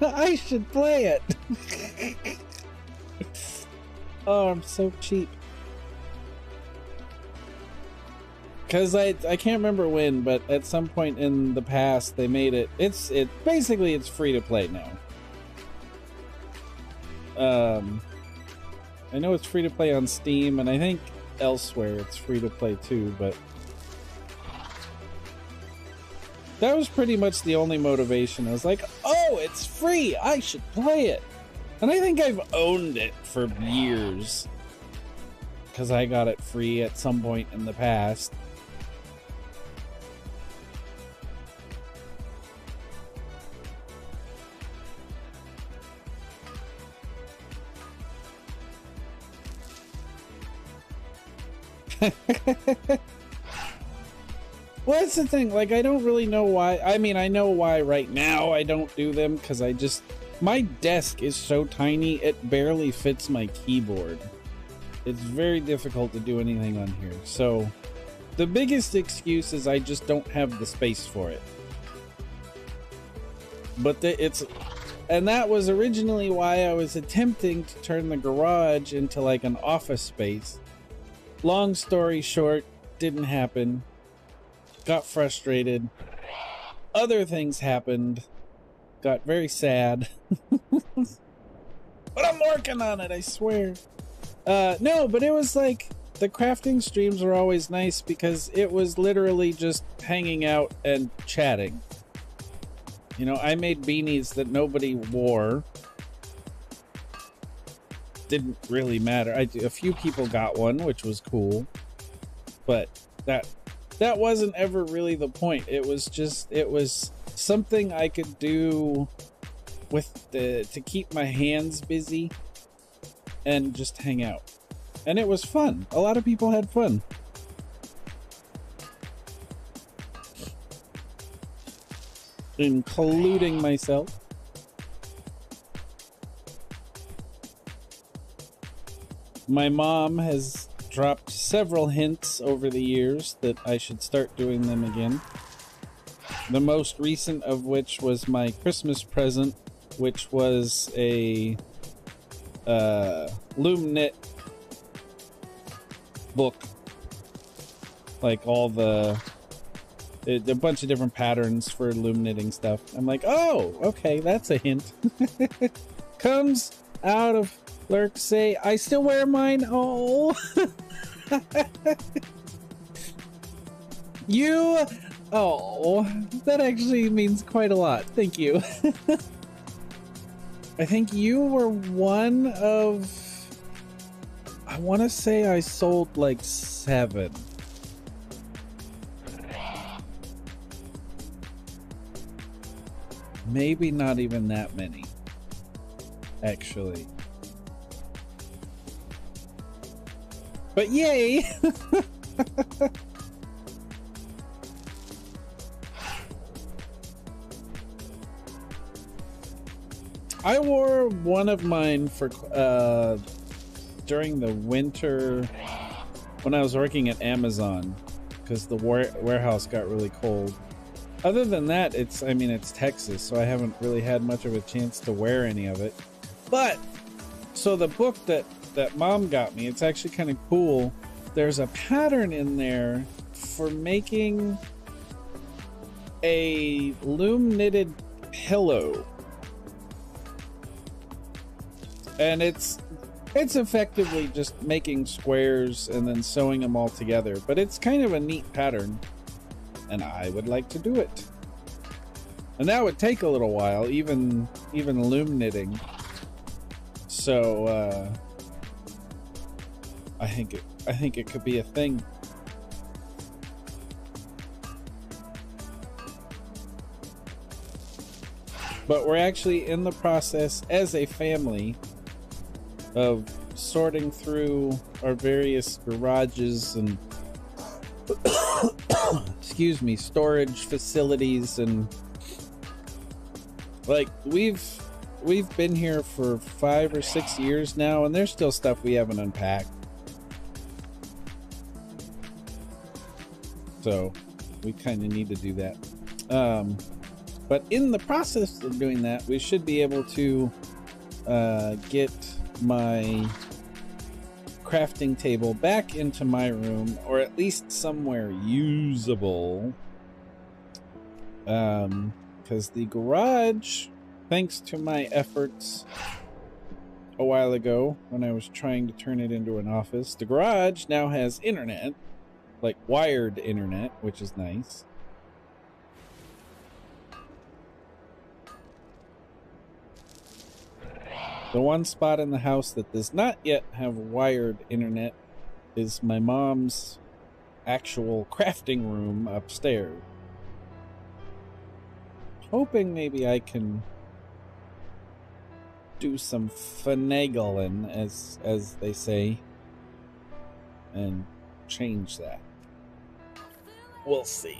I should play it. Oh, I'm so cheap. Because I can't remember when, but at some point in the past they made it. It's basically free to play now. I know it's free to play on Steam, and I think elsewhere it's free to play too, but that was pretty much the only motivation. I was like, oh, it's free, I should play it. And I think I've owned it for years because I got it free at some point in the past. Well, that's the thing, like, I don't really know why. I mean, I know why right now I don't do them, because my desk is so tiny, it barely fits my keyboard. It's very difficult to do anything on here. So, the biggest excuse is I just don't have the space for it. But and that was originally why I was attempting to turn the garage into like an office space. Long story short, didn't happen. Got frustrated. Other things happened. Got very sad. But I'm working on it, I swear. No, but it was like, the crafting streams were always nice because it was literally just hanging out and chatting. You know, I made beanies that nobody wore. Didn't really matter. A few people got one, which was cool. But that wasn't ever really the point. It was something I could do to keep my hands busy and just hang out. And it was fun. A lot of people had fun. Including myself. My mom has dropped several hints over the years that I should start doing them again. The most recent of which was my Christmas present, which was a loom knit book. Like all a bunch of different patterns for loom knitting stuff. I'm like, oh, okay, that's a hint. Comes out of Lurk say, I still wear mine. Oh. Oh, that actually means quite a lot. Thank you. I think you were one of, I want to say I sold like 7. Maybe not even that many, actually. But yay! I wore one of mine for during the winter when I was working at Amazon, because the warehouse got really cold. Other than that, I mean, it's Texas, so I haven't really had much of a chance to wear any of it. But, so the book that Mom got me, it's actually kind of cool. There's a pattern in there for making a loom knitted pillow. And it's effectively just making squares and then sewing them all together. But it's kind of a neat pattern, and I would like to do it. And that would take a little while, even loom knitting. So I think it could be a thing. But we're actually in the process as a family of sorting through our various garages and excuse me, storage facilities, and like we've been here for 5 or 6 years now, and there's still stuff we haven't unpacked. So we kind of need to do that. But in the process of doing that, we should be able to get my crafting table back into my room, or at least somewhere usable. Because the garage, thanks to my efforts a while ago when I was trying to turn it into an office, the garage now has internet, like wired internet, which is nice. The one spot in the house that does not yet have wired internet is my mom's actual crafting room upstairs. Hoping maybe I can do some finagling, as they say, and change that. We'll see.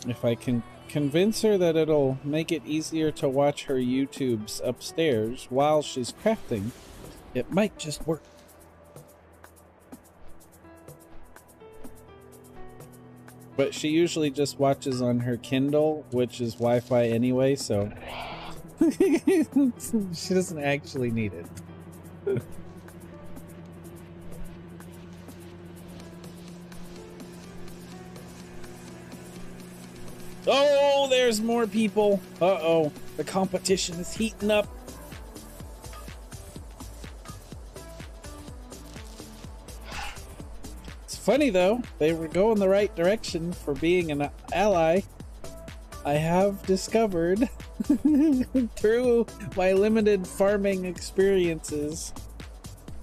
If I can convince her that it'll make it easier to watch her YouTubes upstairs while she's crafting, it might just work. But she usually just watches on her Kindle, which is Wi-Fi anyway, so she doesn't actually need it. Oh, there's more people. Uh-oh, the competition is heating up. It's funny though, they were going the right direction for being an ally. I have discovered through my limited farming experiences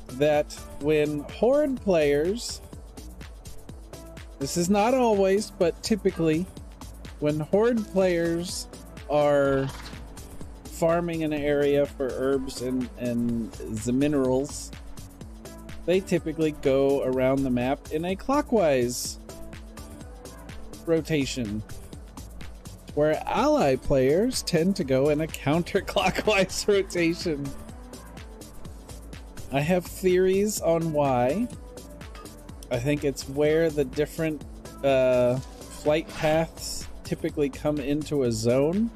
that when horde players, this is not always, but typically, when horde players are farming an area for herbs and the minerals, they typically go around the map in a clockwise rotation, where ally players tend to go in a counterclockwise rotation. I have theories on why. I think it's where the different flight paths typically come into a zone.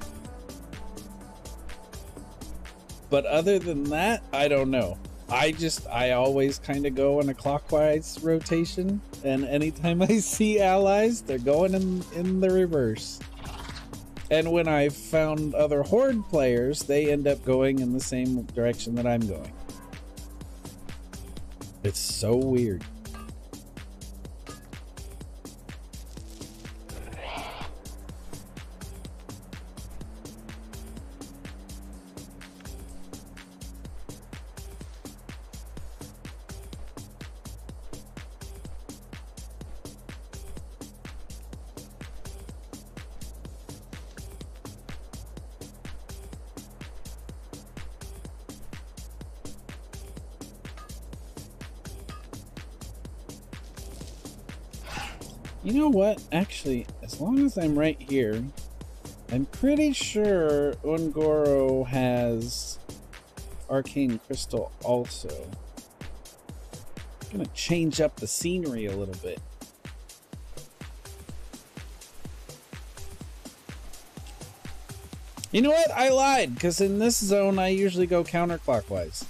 But other than that, I don't know. I always kind of go in a clockwise rotation, and anytime I see allies, they're going in the reverse. And when I've found other horde players, they end up going in the same direction that I'm going. It's so weird. You know what? Actually, as long as I'm right here, I'm pretty sure Ungoro has Arcane Crystal also. I'm gonna change up the scenery a little bit. You know what? I lied, because in this zone I usually go counterclockwise.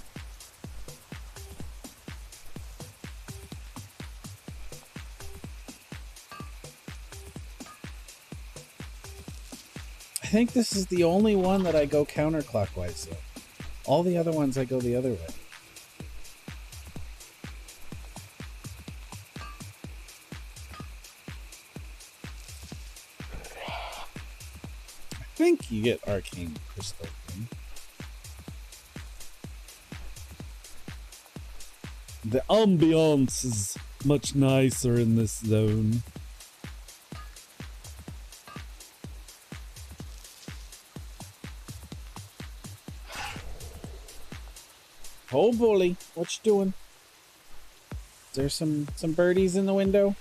I think this is the only one that I go counterclockwise though. All the other ones I go the other way. I think you get Arcane Crystal. The ambiance is much nicer in this zone. Oh, bully, what you doing? Is there some birdies in the window?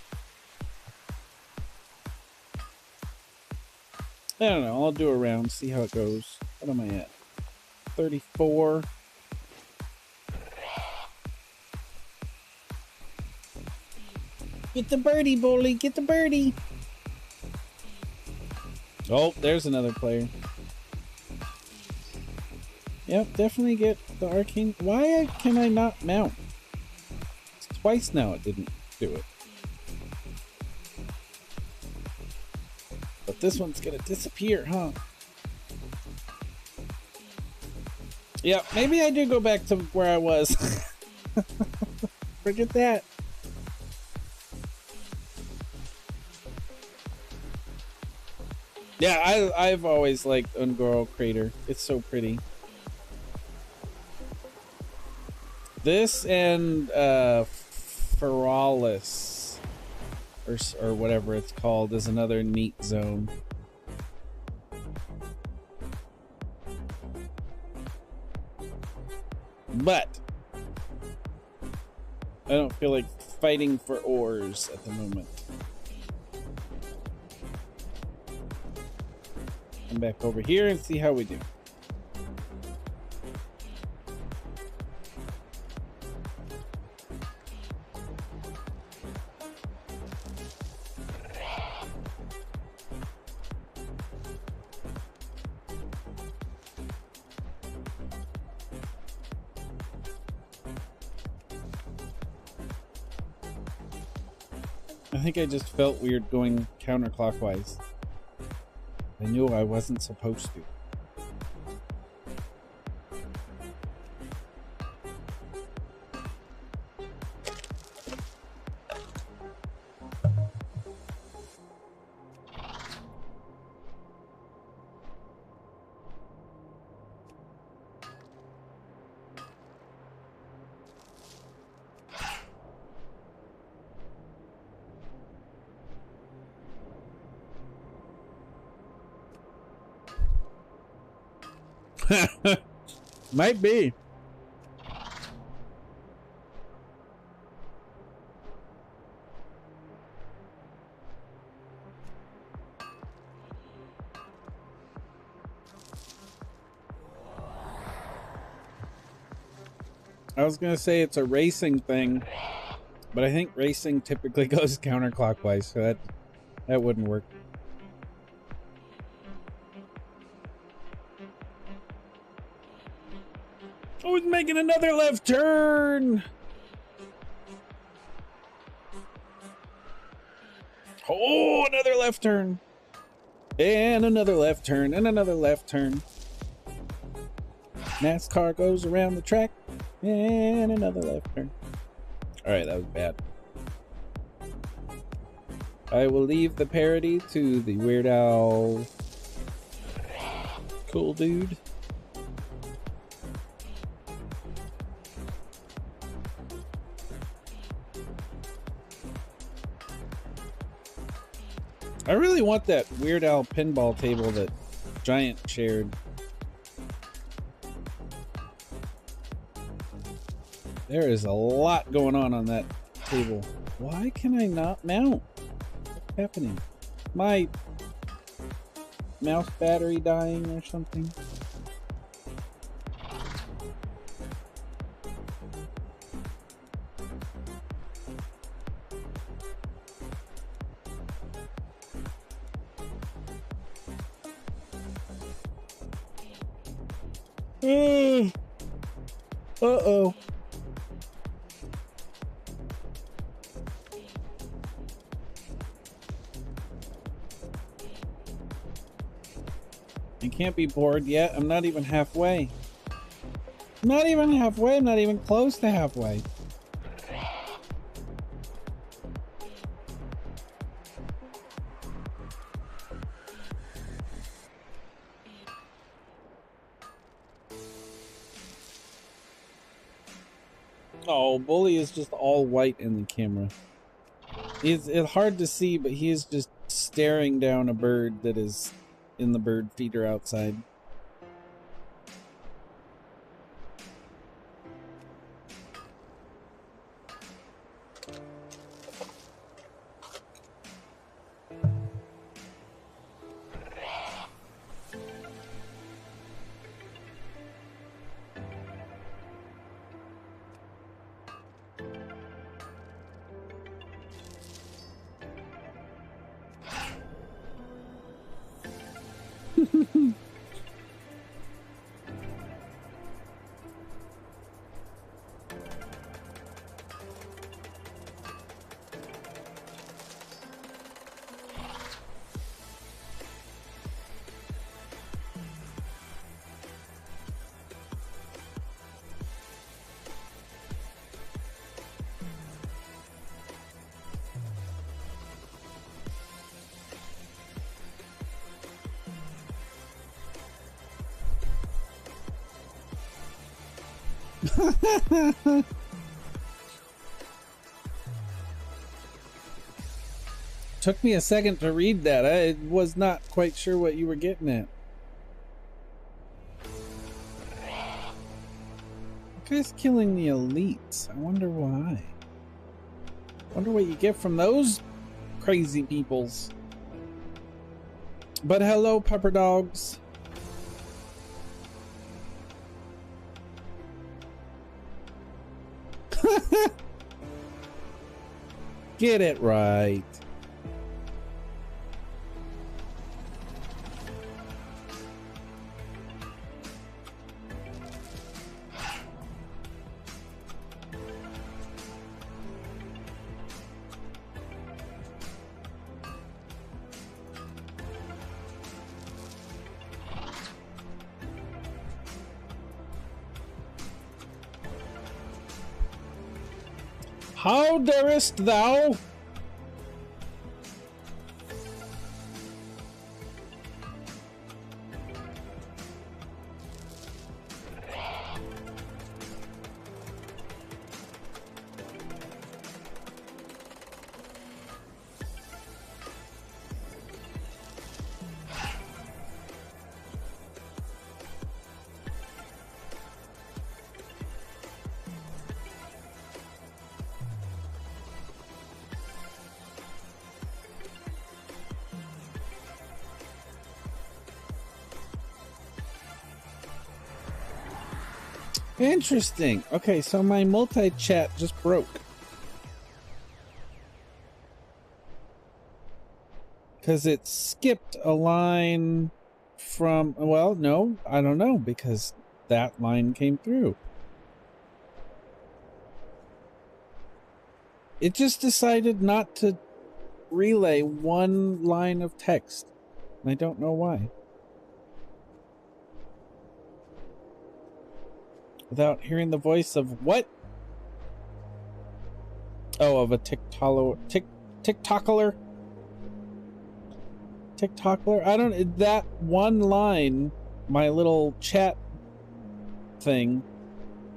I don't know. I'll do a round, see how it goes. What am I at? 34. Get the birdie, bully. Get the birdie. Oh, there's another player. Yep, definitely get the arcane. Why can I not mount? It's twice now it didn't do it. But this one's gonna disappear, huh? Yeah, maybe I do go back to where I was. Forget that. Yeah, I've always liked Ungoro Crater. It's so pretty. This and Feralis, or whatever it's called, is another neat zone. But I don't feel like fighting for ores at the moment. Come back over here and see how we do. I think I just felt weird going counterclockwise. I knew I wasn't supposed to. Might be. I was gonna say it's a racing thing, but I think racing typically goes counterclockwise, so that wouldn't work. Oh, it's making another left turn. Oh, another left turn. And another left turn, and another left turn. NASCAR goes around the track, and another left turn. All right, that was bad. I will leave the parody to the Weird Al Cool Dude. I really want that Weird Al pinball table that Giant shared. There is a lot going on that table. Why can I not mount? happening? My mouse battery dying or something? Uh-oh. I can't be bored yet. I'm not even halfway. Not even halfway. I'm not even close to halfway. Oh, Bully is just all white in the camera. It's hard to see, but he is just staring down a bird that is in the bird feeder outside. Took me a second to read that. I was not quite sure what you were getting at. Guy's killing the elites. I wonder why. Wonder what you get from those crazy peoples. But hello, pepper dogs. Get it right. How darest thou? Interesting. Okay, so my multi-chat just broke. Because it skipped a line from, well, no, I don't know, because that line came through. It just decided not to relay one line of text. And I don't know why. Without hearing the voice of what? Oh, of a TikToker. TikToker? I don't, that one line, my little chat thing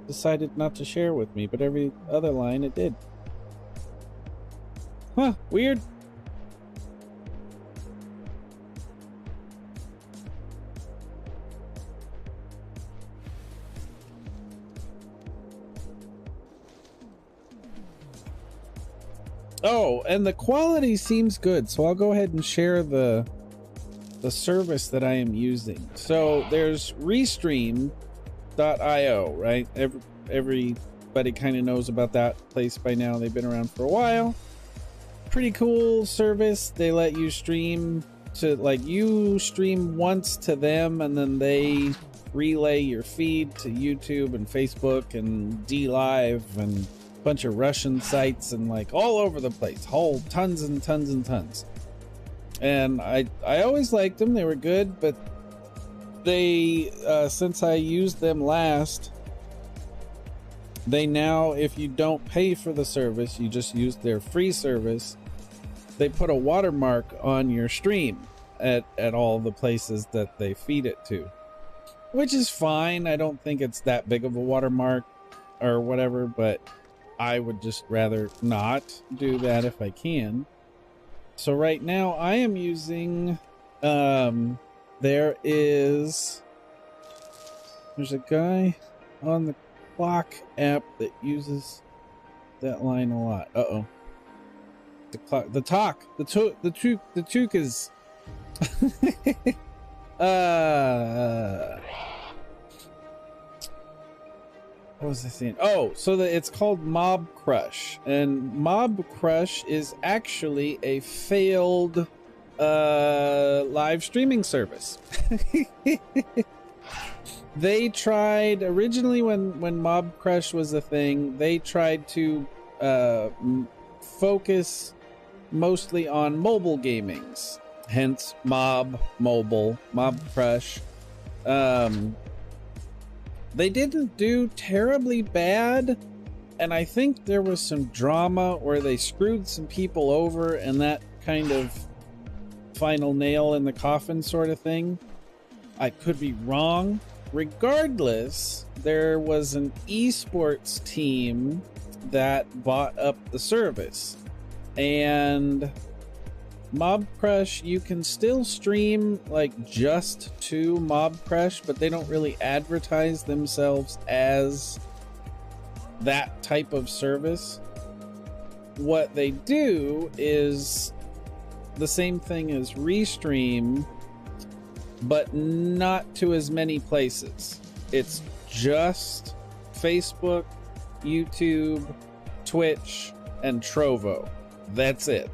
decided not to share with me, but every other line it did. Huh, weird. Oh, and the quality seems good, so I'll go ahead and share the service that I am using. So there's Restream.io, right? Everybody kind of knows about that place by now. They've been around for a while. Pretty cool service. They let you stream to, like, you stream once to them, and then they relay your feed to YouTube and Facebook and DLive and a bunch of Russian sites and like all over the place. Whole tons and tons and tons. And I always liked them. They were good, but they since I used them last, they now, if you don't pay for the service, you just use their free service, they put a watermark on your stream at all the places that they feed it to, which is fine. I don't think it's that big of a watermark or whatever, but I would just rather not do that if I can. So right now I am using, there's a guy on the clock app that uses that line a lot. Uh-oh. The took is, what was I saying? Oh, so it's called Mob Crush, and Mob Crush is actually a failed live streaming service. They tried originally when Mob Crush was a thing, they tried to focus mostly on mobile gamings, hence Mob Crush. They didn't do terribly bad, and I think there was some drama where they screwed some people over, and that kind of final nail in the coffin sort of thing. I could be wrong. Regardless, there was an esports team that bought up the service, and Mob Crush, you can still stream like just to Mob Crush, but they don't really advertise themselves as that type of service. What they do is the same thing as Restream, but not to as many places. It's just Facebook, YouTube, Twitch, and Trovo. That's it.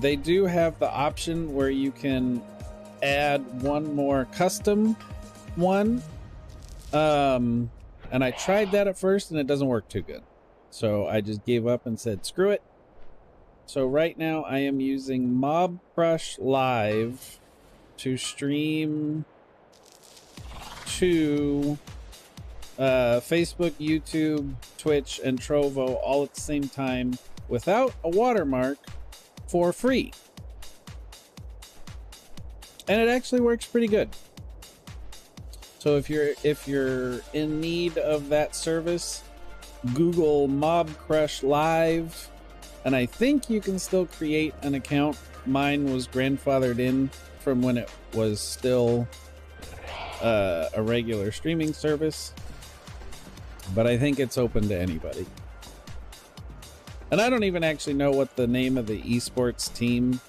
They do have the option where you can add one more custom one. And I tried that at first and it doesn't work too good. So I just gave up and said, screw it. So right now I am using Mob Crush Live to stream to Facebook, YouTube, Twitch, and Trovo all at the same time without a watermark for free. And it actually works pretty good. So if you're in need of that service, Google Mob Crush Live, and I think you can still create an account. Mine was grandfathered in from when it was still a regular streaming service, but I think it's open to anybody. And I don't even actually know what the name of the esports team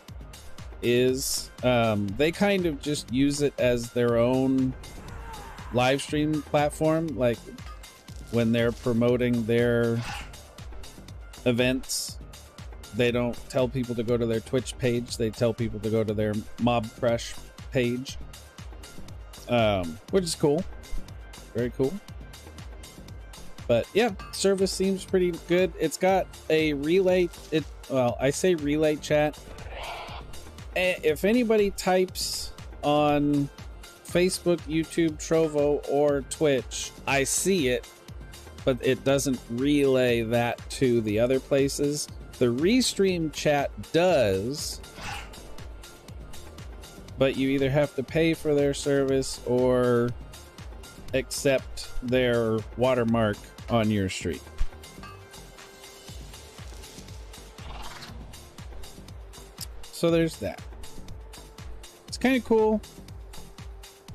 is. They kind of just use it as their own live stream platform, like when they're promoting their events. They don't tell people to go to their Twitch page. They tell people to go to their Mob Crush page, which is cool. Very cool. But yeah, service seems pretty good. It's got a relay. Well, I say relay chat. If anybody types on Facebook, YouTube, Trovo, or Twitch, I see it, but it doesn't relay that to the other places. The Restream chat does, but you either have to pay for their service or accept their watermark on your stream. So there's that. It's kind of cool.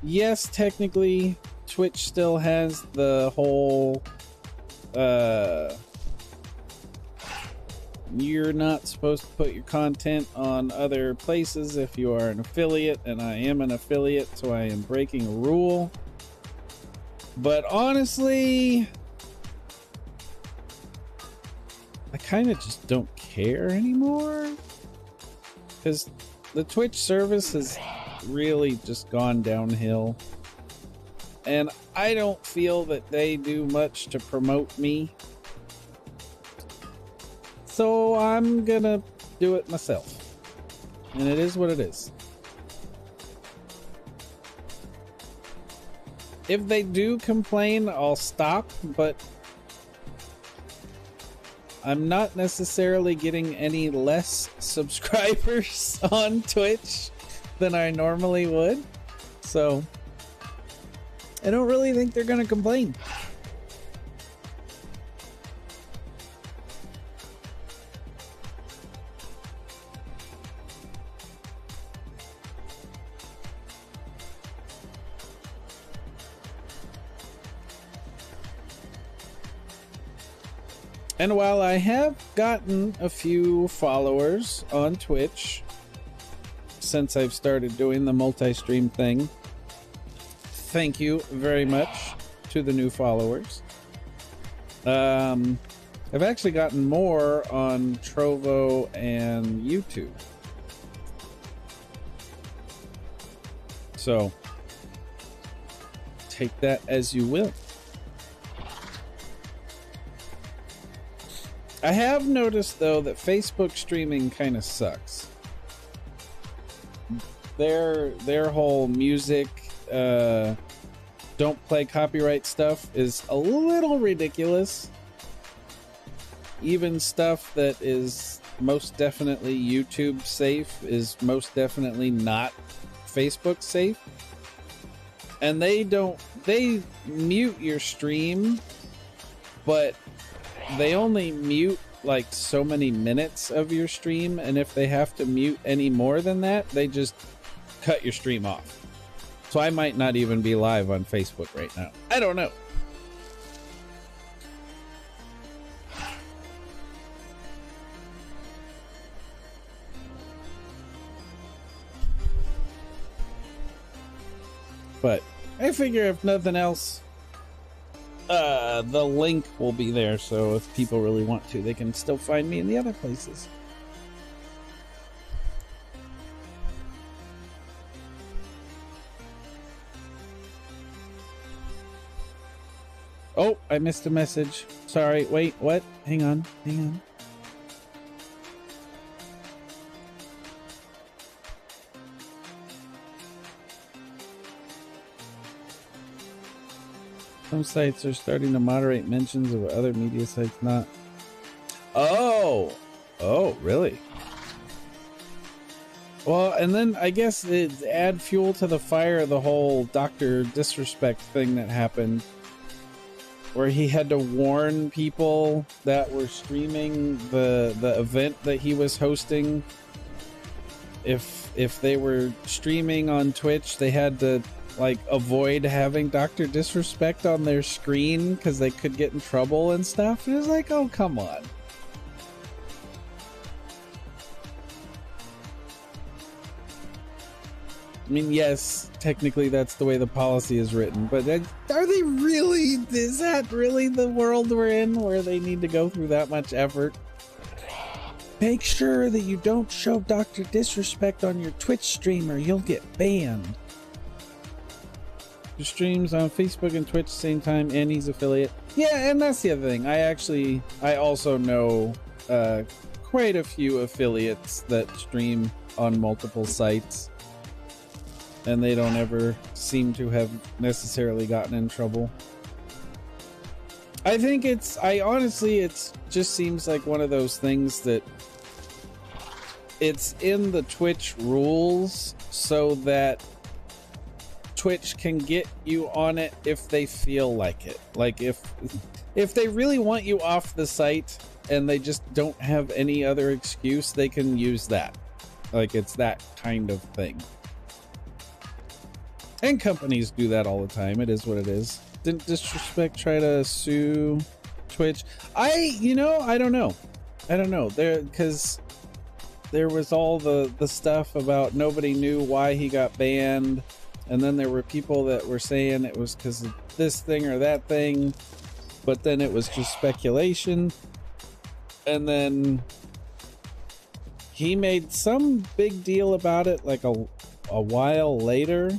Yes, technically Twitch still has the whole you're not supposed to put your content on other places if you are an affiliate, and I am an affiliate, so I am breaking a rule. But honestly, I kind of just don't care anymore, because the Twitch service has really just gone downhill, and I don't feel that they do much to promote me. So I'm gonna do it myself, and it is what it is. If they do complain, I'll stop, but I'm not necessarily getting any less subscribers on Twitch than I normally would, so I don't really think they're gonna complain. And while I have gotten a few followers on Twitch since I've started doing the multi-stream thing, thank you very much to the new followers. I've actually gotten more on Trovo and YouTube. So take that as you will. I have noticed, though, that Facebook streaming kind of sucks. Their whole music, don't play copyright stuff is a little ridiculous. Even stuff that is most definitely YouTube safe is most definitely not Facebook safe. And they mute your stream, but they only mute like so many minutes of your stream, and if they have to mute any more than that, they just cut your stream off. So I might not even be live on Facebook right now. I don't know. But I figure if nothing else, the link will be there, so if people really want to, they can still find me in the other places. Oh, I missed a message. Sorry, wait, what? Hang on. Some sites are starting to moderate mentions of other media sites not. Oh, really? Well, and then I guess it add fuel to the fire, the whole Dr. Disrespect thing that happened, where he had to warn people that were streaming the event that he was hosting. If they were streaming on Twitch, they had to like avoid having Dr. Disrespect on their screen because they could get in trouble and stuff. It was like, oh, come on. I mean, yes, technically that's the way the policy is written, but are they really, is that really the world we're in where they need to go through that much effort? Make sure that you don't show Dr. Disrespect on your Twitch stream or you'll get banned. Your streams on Facebook and Twitch same time, and he's affiliate. Yeah, and that's the other thing. I also know quite a few affiliates that stream on multiple sites, and they don't ever seem to have necessarily gotten in trouble. I think honestly, it's just seems like one of those things that it's in the Twitch rules so that Twitch can get you on it if they feel like it. Like if they really want you off the site and they just don't have any other excuse, they can use that. Like it's that kind of thing. And companies do that all the time. It is what it is. Didn't Disrespect try to sue Twitch? I don't know. I don't know, because there was all the stuff about nobody knew why he got banned, and then there were people that were saying it was because of this thing or that thing, but then it was just speculation. And then he made some big deal about it like a while later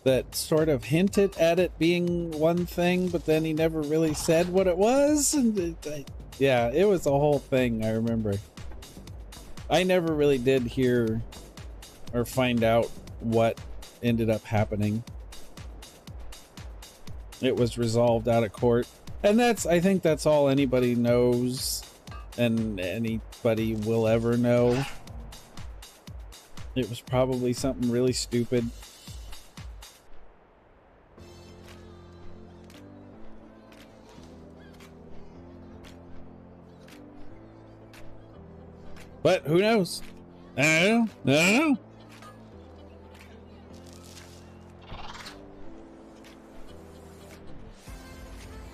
that sort of hinted at it being one thing, but then he never really said what it was. And yeah, it was a whole thing, I remember. I never really did hear or find out what ended up happening. It was resolved out of court. And I think that's all anybody knows and anybody will ever know. It was probably something really stupid. But who knows? I don't know.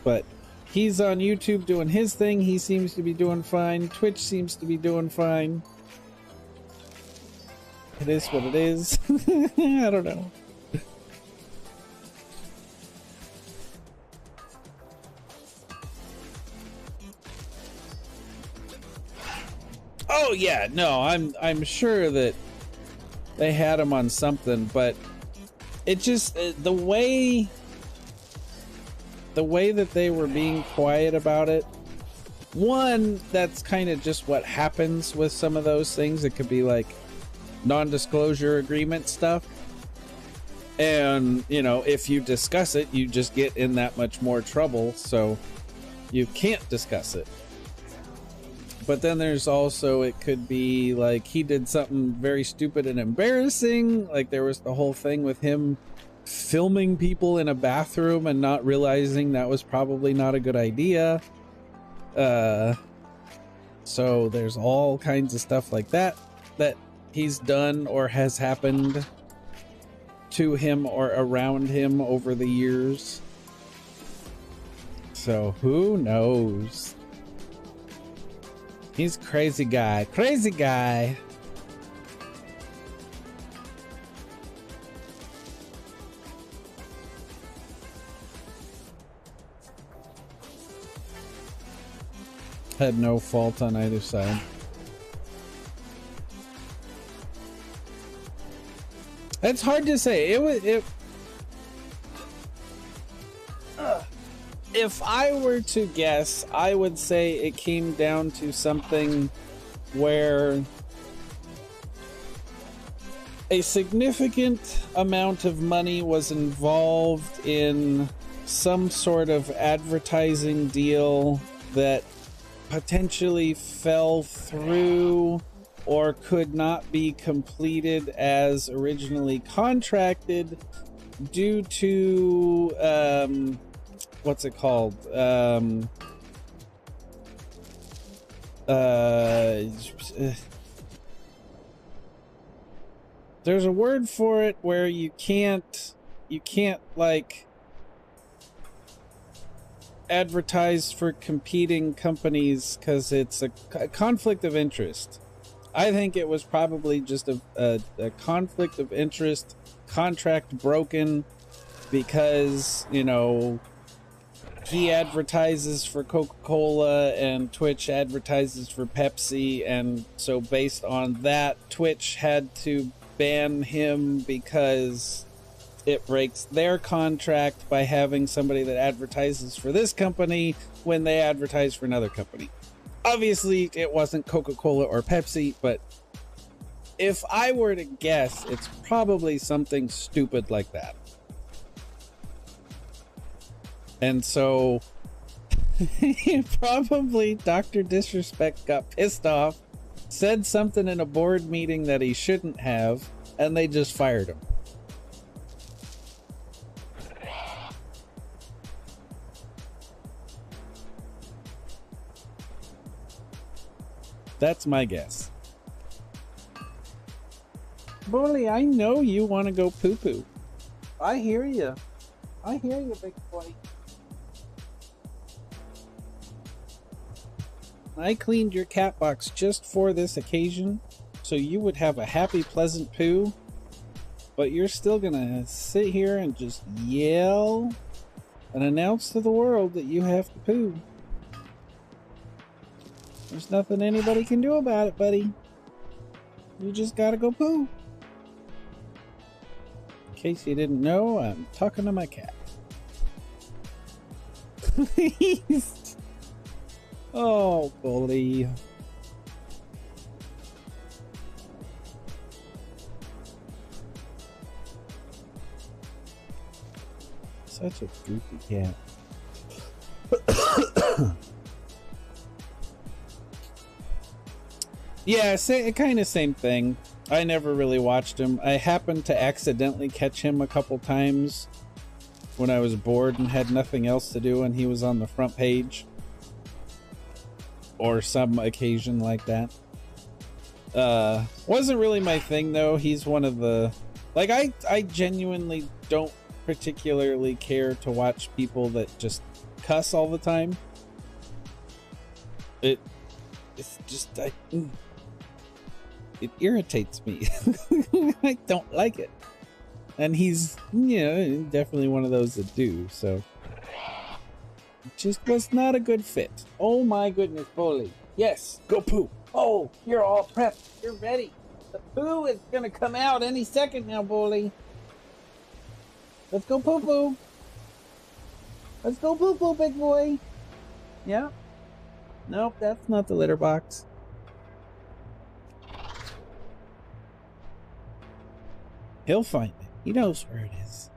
But he's on YouTube doing his thing. He seems to be doing fine. Twitch seems to be doing fine. It is what it is. I don't know. Oh yeah, no, I'm sure that they had him on something, but it just the way that they were being quiet about it. One, that's kind of just what happens with some of those things. It could be like non-disclosure agreement stuff. And, you know, if you discuss it, you just get in that much more trouble. So you can't discuss it. But then there's also, it could be like he did something very stupid and embarrassing. Like there was the whole thing with him filming people in a bathroom and not realizing that was probably not a good idea. So there's all kinds of stuff like that he's done or has happened to him or around him over the years. So who knows? He's crazy guy. Crazy guy. Had no fault on either side. It's hard to say. If I were to guess, I would say it came down to something where a significant amount of money was involved in some sort of advertising deal that potentially fell through or could not be completed as originally contracted due to what's it called? There's a word for it where you can't like advertise for competing companies because it's a conflict of interest. I think it was probably just a conflict of interest, contract broken because, you know, he advertises for Coca-Cola and Twitch advertises for Pepsi, and so based on that, Twitch had to ban him because it breaks their contract by having somebody that advertises for this company when they advertise for another company. Obviously, it wasn't Coca-Cola or Pepsi, but if I were to guess, it's probably something stupid like that. And so probably Dr. Disrespect got pissed off, said something in a board meeting that he shouldn't have, and they just fired him. That's my guess. Bully, I know you want to go poo-poo. I hear you. I hear you, big boy. I cleaned your cat box just for this occasion, so you would have a happy, pleasant poo. But you're still gonna sit here and just yell and announce to the world that you have to poo. There's nothing anybody can do about it, buddy. You just gotta go poo. In case you didn't know, I'm talking to my cat. Please. Oh, bully. Such a goofy cat. Yeah, kind of same thing. I never really watched him. I happened to accidentally catch him a couple times when I was bored and had nothing else to do and he was on the front page. Or some occasion like that. Wasn't really my thing though. He's one of the... Like, I genuinely don't particularly care to watch people that just cuss all the time. It's just... It irritates me. I don't like it. And he's, you know, definitely one of those that do, so... It just was not a good fit. Oh my goodness, Bully. Yes, go poo. Oh, you're all prepped. You're ready. The poo is gonna come out any second now, Bully. Let's go poo-poo. Let's go poo-poo, big boy. Yeah? Nope, that's not the litter box. He'll find it. He knows where it is.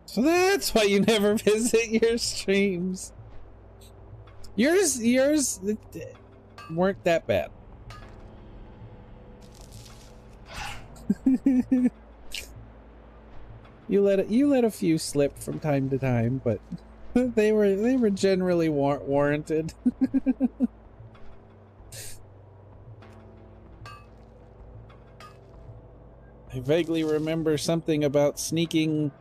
So that's why you never visit your streams. Yours weren't that bad. You let a few slip from time to time, but they were generally warranted. I vaguely remember something about sneaking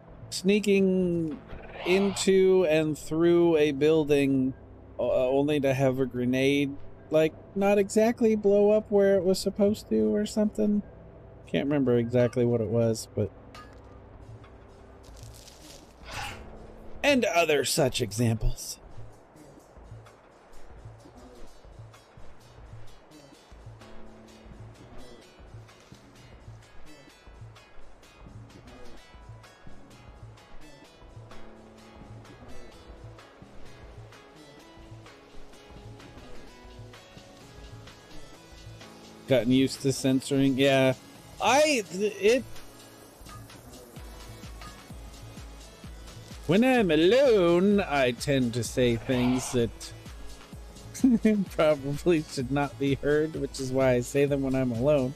into and through a building only to have a grenade, like, not exactly blow up where it was supposed to or something. Can't remember exactly what it was, but... And other such examples. Gotten used to censoring. Yeah, when I'm alone, I tend to say things that probably should not be heard, which is why I say them when I'm alone.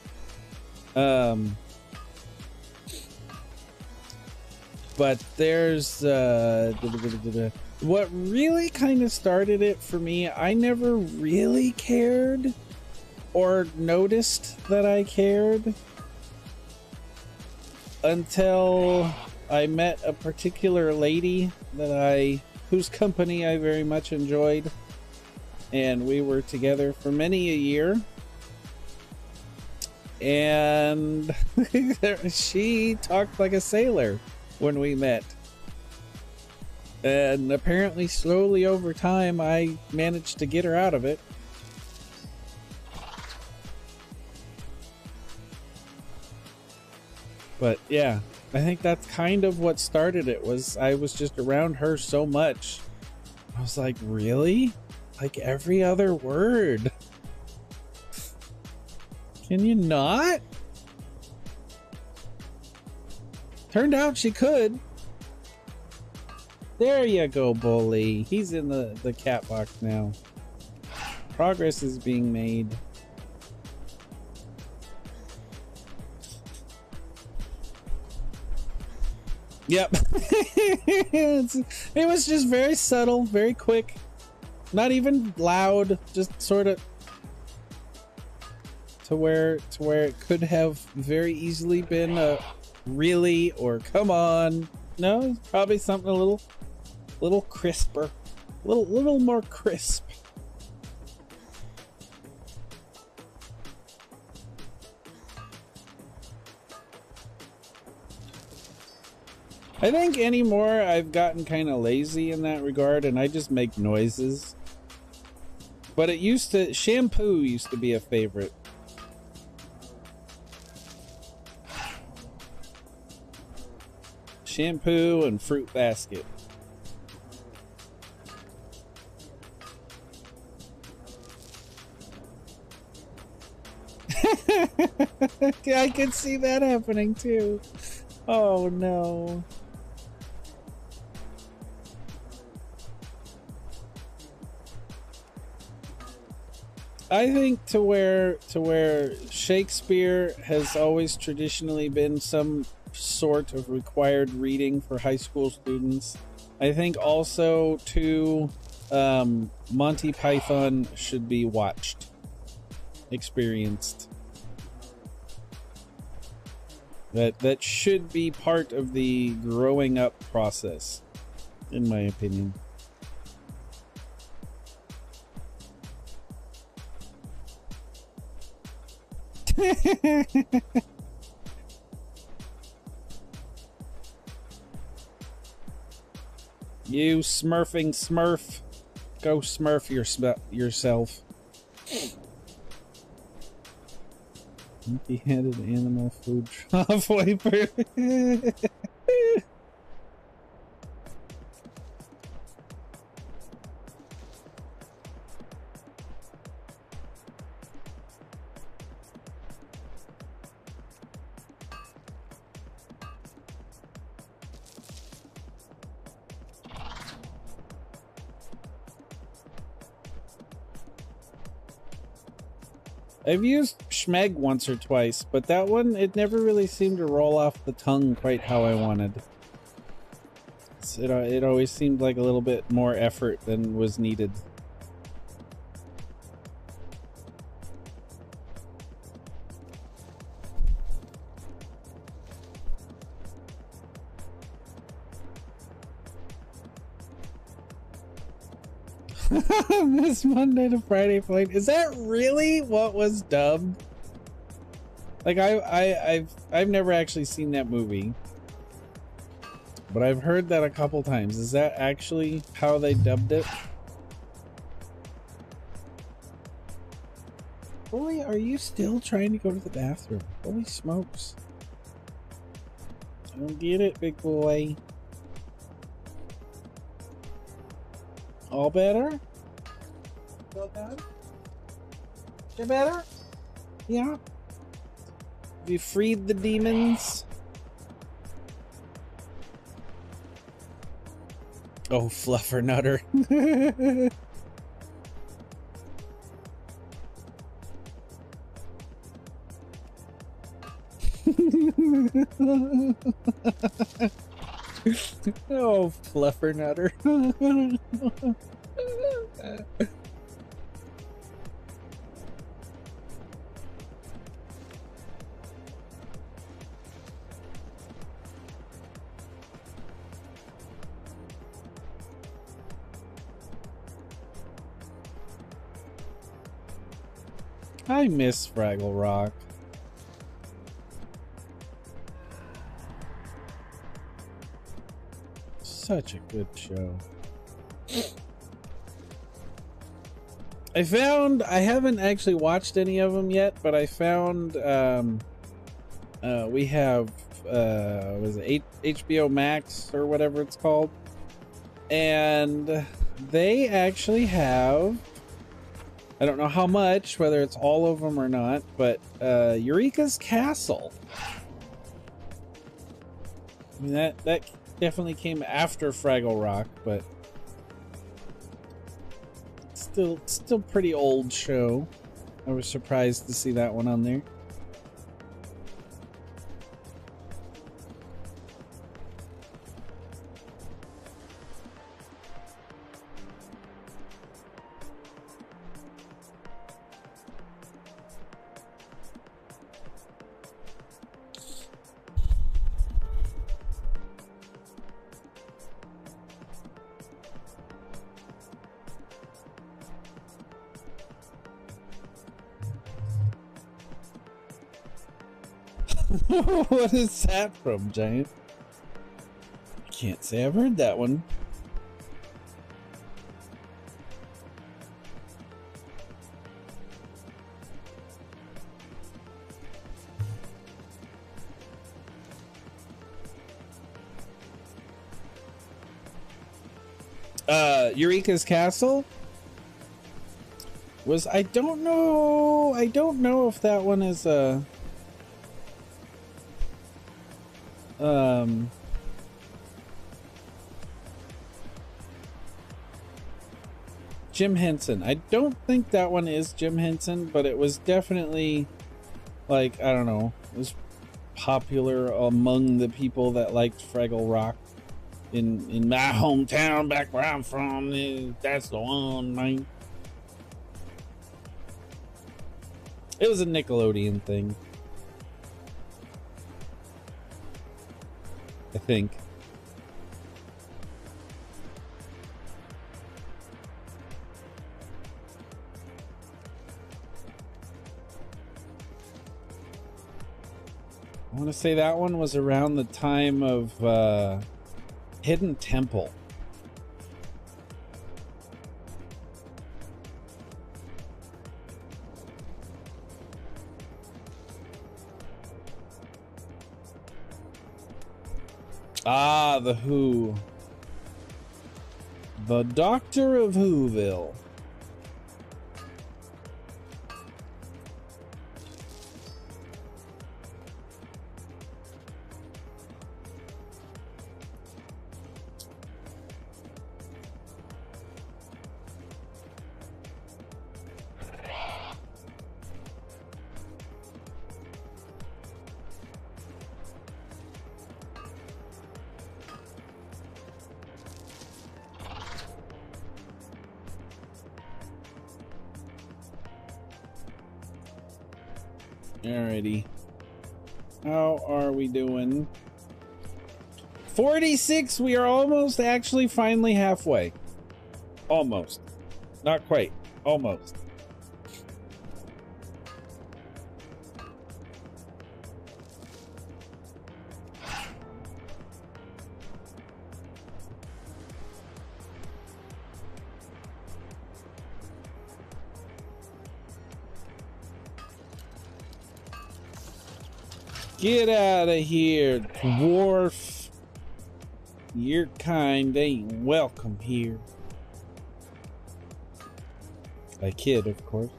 But there's what really kind of started it for me. I never really cared or noticed that I cared until I met a particular lady whose company I very much enjoyed, and we were together for many a year, and she talked like a sailor when we met, and apparently slowly over time I managed to get her out of it. But yeah, I think that's kind of what started it. Was I was just around her so much. I was like, really? Like every other word? Can you not? Turned out she could. There you go, Bully. He's in the cat box now. Progress is being made. Yep. It was just very subtle, very quick. Not even loud, just sort of to where it could have very easily been a really or come on. No, it's probably something a little crisper. little more crisp. I think anymore I've gotten kind of lazy in that regard, and I just make noises. But it used to, shampoo used to be a favorite. Shampoo and fruit basket. I could see that happening too. Oh no. I think to where Shakespeare has always traditionally been some sort of required reading for high school students. I think also too Monty Python should be watched, experienced. That should be part of the growing up process, in my opinion. You smurfing smurf, go smurf yourself. Empty-handed animal food trough wiper. I've used Schmeg once or twice, but that one, it never really seemed to roll off the tongue quite how I wanted. It always seemed like a little bit more effort than was needed. This Monday to Friday flight. Is that really what was dubbed? Like I've never actually seen that movie, but I've heard that a couple times. Is that actually how they dubbed it? Boy, are you still trying to go to the bathroom? Holy smokes. I don't get it, big boy. All better? Feel better? You better? Yeah? Have you freed the demons? Oh, fluffernutter. Oh, fluffernutter. I miss Fraggle Rock. Such a good show. I haven't actually watched any of them yet, but I found we have was it HBO Max or whatever it's called, and they actually have, I don't know how much, whether it's all of them or not, but Eureka's Castle. I mean, that definitely came after Fraggle Rock, but still pretty old show. I was surprised to see that one on there. What is that from, Giant? I can't say I've heard that one. Eureka's Castle was, I don't know if that one is Jim Henson. I don't think that one is Jim Henson, but it was definitely, like, I don't know, it was popular among the people that liked Fraggle Rock. In my hometown, back where I'm from, that's the one, man. It was a Nickelodeon thing, I think. I want to say that one was around the time of Hidden Temple. Ah, the Who. The Doctor of Whoville. Alrighty. How are we doing? 46. We are almost actually finally halfway. Almost. Not quite. Almost. Get out of here, dwarf. Your kind ain't welcome here. A kid, of course.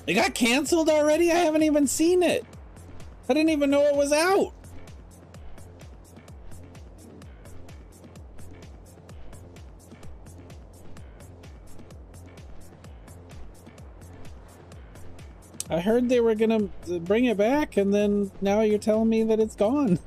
It got canceled already? I haven't even seen it. I didn't even know it was out. I heard they were gonna bring it back, and then now you're telling me that it's gone.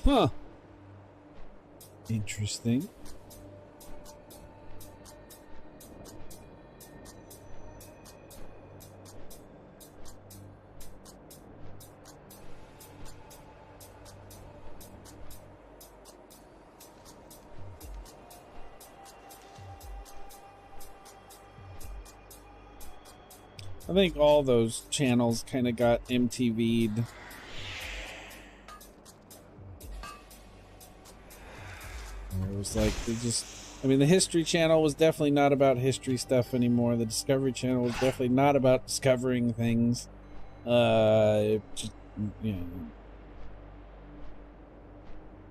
Huh. Interesting. I think all those channels kind of got MTV'd. It was like they just I mean, the History Channel was definitely not about history stuff anymore. The Discovery Channel was definitely not about discovering things. Just, you know.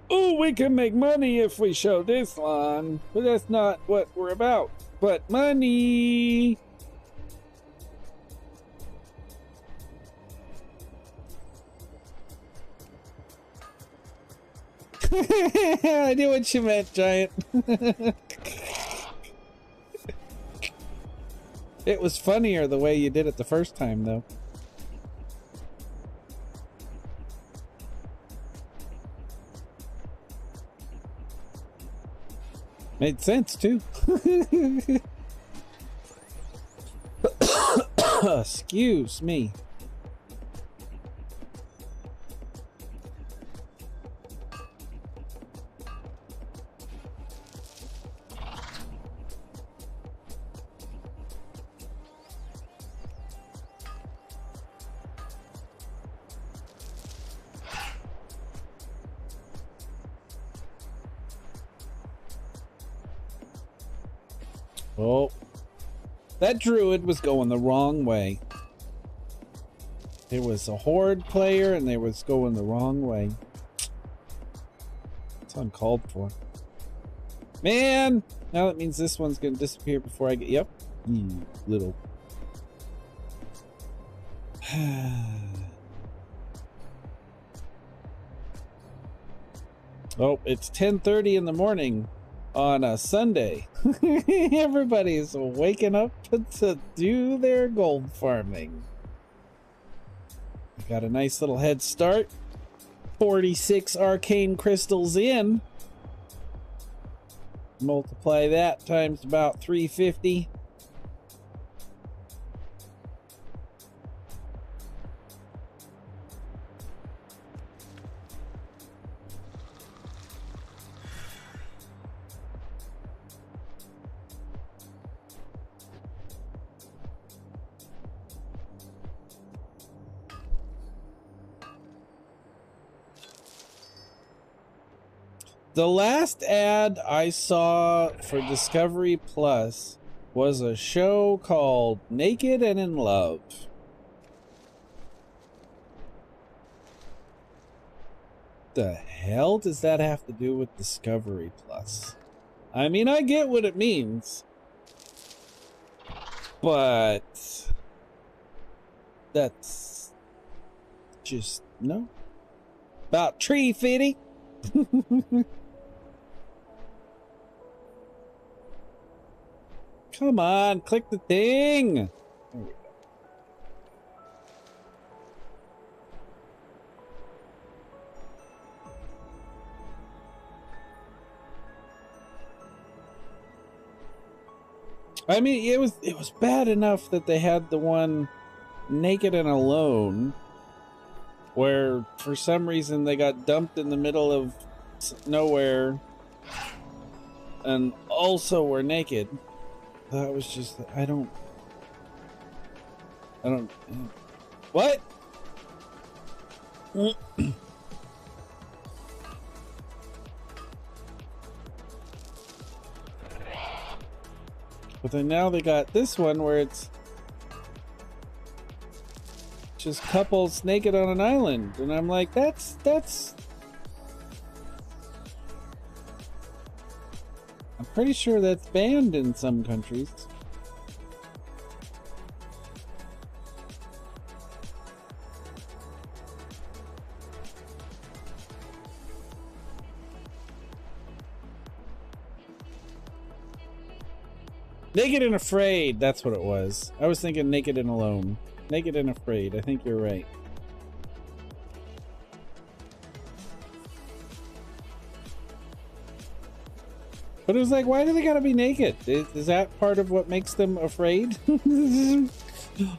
Oh, we can make money if we show this line, but that's not what we're about. But money. I knew what you meant, Giant. It was funnier the way you did it the first time, though. Made sense, too. Excuse me. Oh, that druid was going the wrong way. It was a horde player and they was going the wrong way. It's uncalled for. Man, now that means this one's gonna disappear before I get, yep, you little. Oh, it's 10:30 in the morning on a Sunday. Everybody's waking up to do their gold farming. Got a nice little head start. 46 arcane crystals in. Multiply that times about 350. The last ad I saw for Discovery Plus was a show called Naked and in Love. The hell does that have to do with Discovery Plus? I mean, I get what it means, but that's just no. About tree fitty. Come on, click the thing. There we go. I mean, it was bad enough that they had the one Naked and Alone, where for some reason they got dumped in the middle of nowhere and also were naked. That was just, I don't, what? But then now they got this one where it's just couples naked on an island, and I'm like, that's I'm pretty sure that's banned in some countries. Naked and Afraid, that's what it was. I was thinking Naked and Alone. Naked and Afraid, I think you're right. But it was like, why do they gotta be naked? Is that part of what makes them afraid?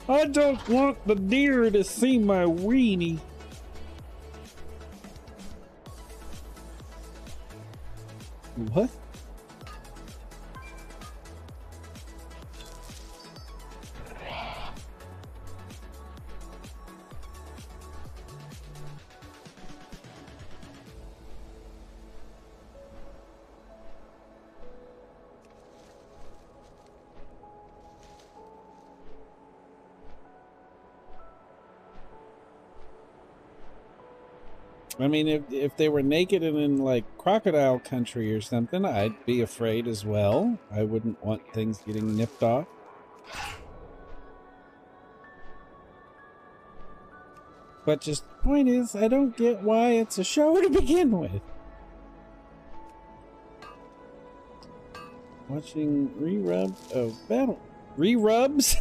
I don't want the deer to see my weenie. What? I mean, if they were naked and in like crocodile country or something, I'd be afraid as well. I wouldn't want things getting nipped off. But just the point is, I don't get why it's a show to begin with. Watching re-rubs of battle. Re-rubs?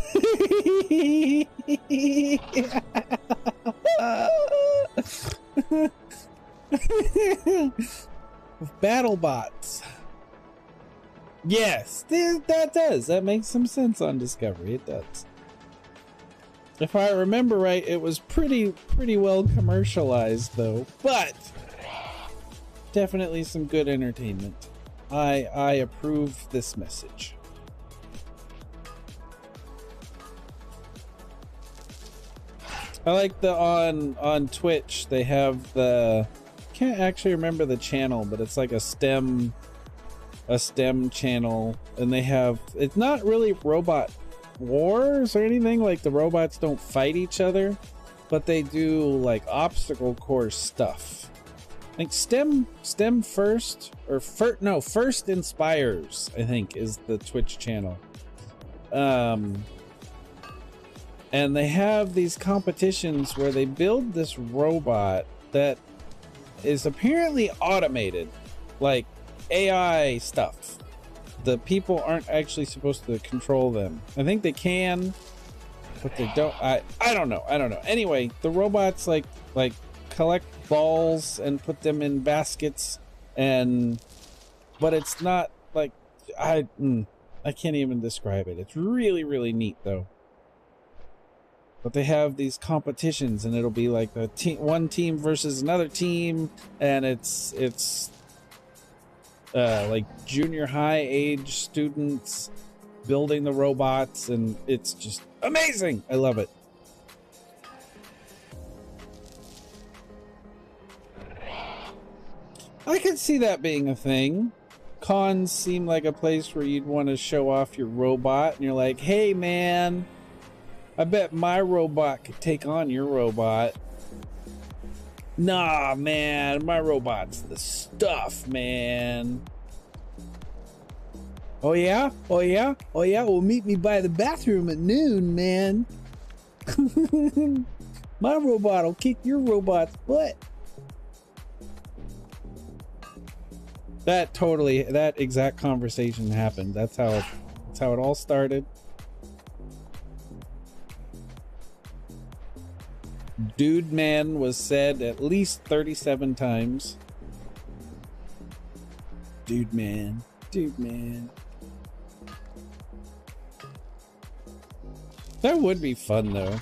Battle bots. Yes, that does. That makes some sense on Discovery. It does. If I remember right, it was pretty well commercialized though, but definitely some good entertainment. I approve this message. I like the on Twitch they have the, can't actually remember the channel, but it's like a STEM channel, and they have, it's not really robot wars or anything, like the robots don't fight each other, but they do like obstacle course stuff. I think STEM first, or First Inspires, I think, is the Twitch channel. And they have these competitions where they build this robot that is apparently automated, like AI stuff. The people aren't actually supposed to control them. I think they can, but they don't. I don't know. Anyway, the robots like collect balls and put them in baskets, but it's not like, I can't even describe it. It's really neat though. But they have these competitions, and it'll be like one team versus another team, and it's like junior high age students building the robots, and it's just amazing. I love it. I could see that being a thing. Cons seem like a place where you'd want to show off your robot, and you're like, hey man, I bet my robot could take on your robot. Nah, man, my robot's the stuff, man. Oh yeah? Oh yeah? Oh yeah? Well, meet me by the bathroom at noon, man. My robot will kick your robot's butt. That exact conversation happened. That's how it all started. Dude man was said at least 37 times. Dude man. Dude man. That would be fun though.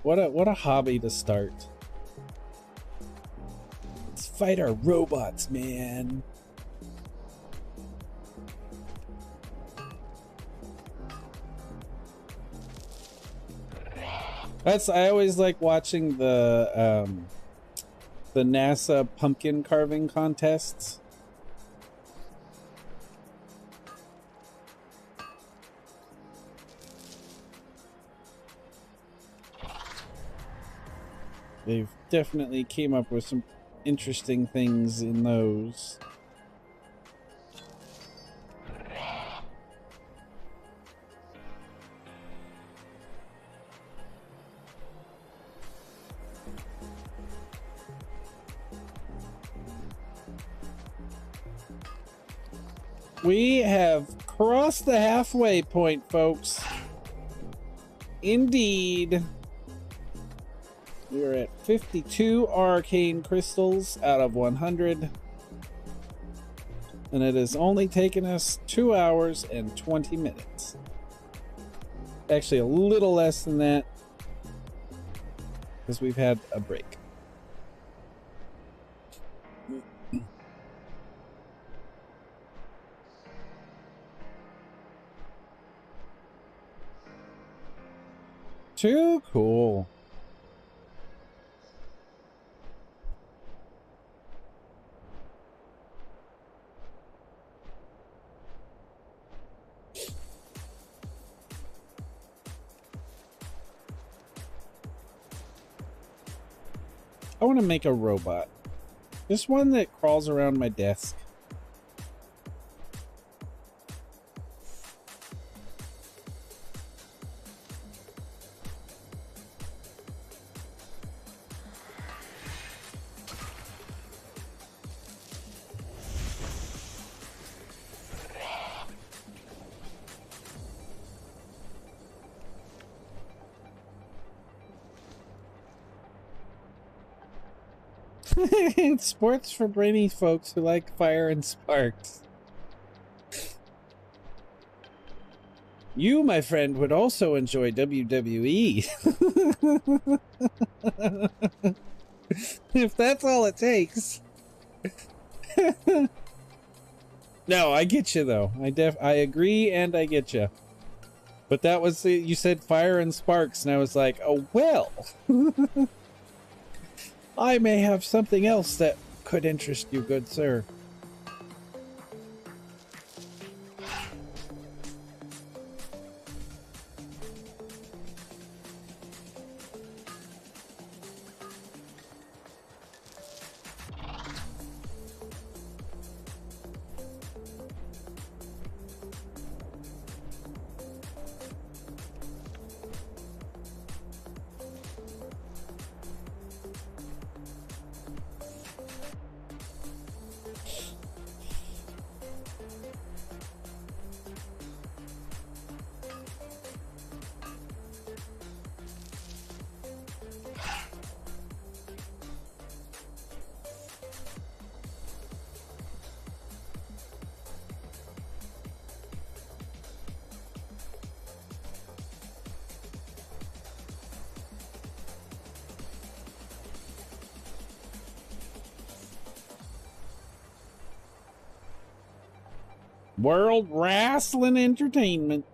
What a hobby to start. Let's fight our robots, man. I always like watching the NASA pumpkin carving contests. They've definitely came up with some interesting things in those. We have crossed the halfway point, folks. Indeed. We are at 52 arcane crystals out of 100. And it has only taken us 2 hours and 20 minutes. Actually, a little less than that, because we've had a break. Too cool. I want to make a robot. Just one that crawls around my desk. It's sports for brainy folks who like fire and sparks. You, my friend, would also enjoy WWE. If that's all it takes. No, I get you though. I agree and I get you. But that was you said fire and sparks and I was like, "Oh well." I may have something else that could interest you, good sir. World Wrestling Entertainment.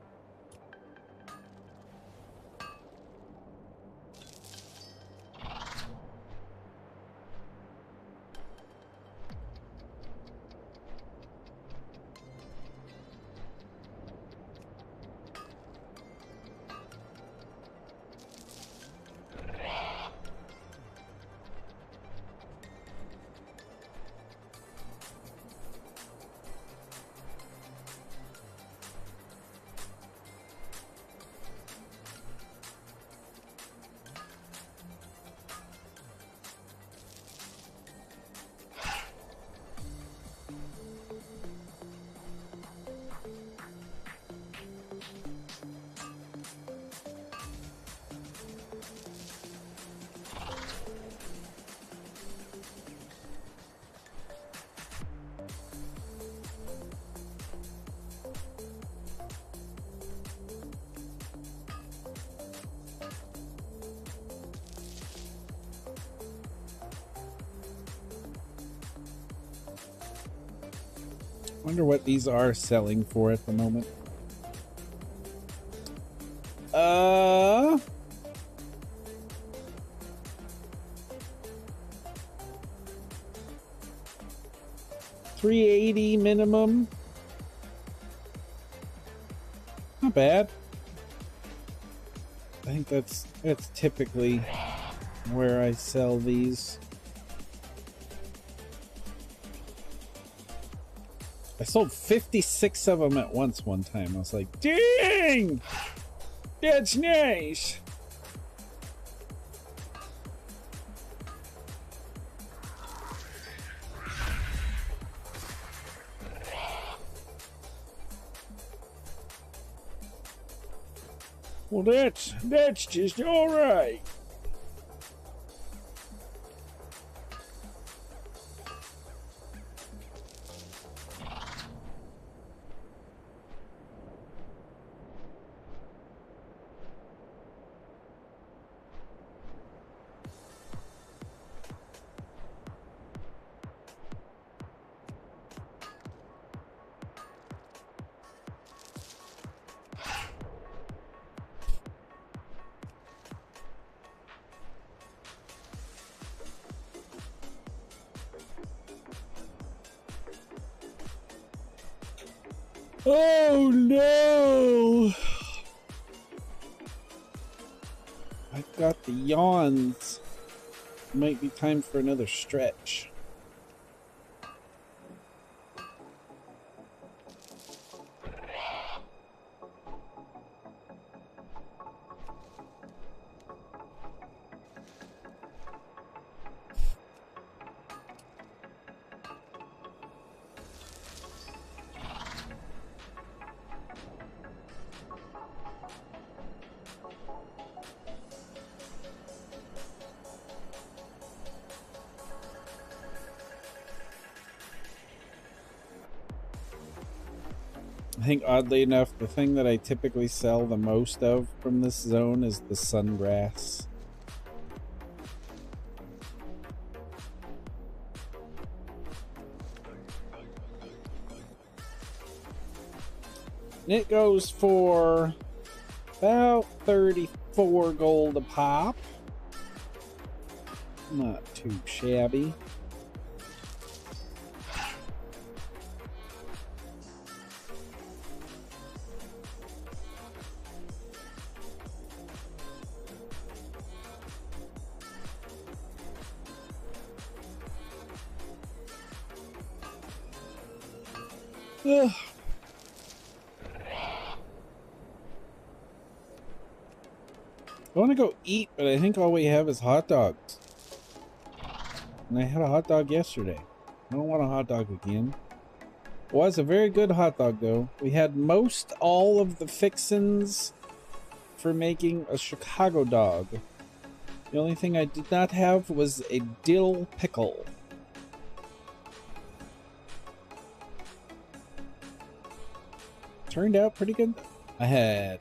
Wonder what these are selling for at the moment. $380 minimum. Not bad. I think that's typically where I sell these. I sold 56 of them at once one time. I was like, dang! That's nice! Well, that's just alright. Oh no! I've got the yawns. Might be time for another stretch. I think oddly enough, the thing that I typically sell the most of from this zone is the sungrass. And it goes for about 34 gold a pop. Not too shabby. Ugh. I want to go eat, but I think all we have is hot dogs. And I had a hot dog yesterday. I don't want a hot dog again. It was a very good hot dog, though. We had most all of the fixins for making a Chicago dog. The only thing I did not have was a dill pickle. Turned out pretty good. I had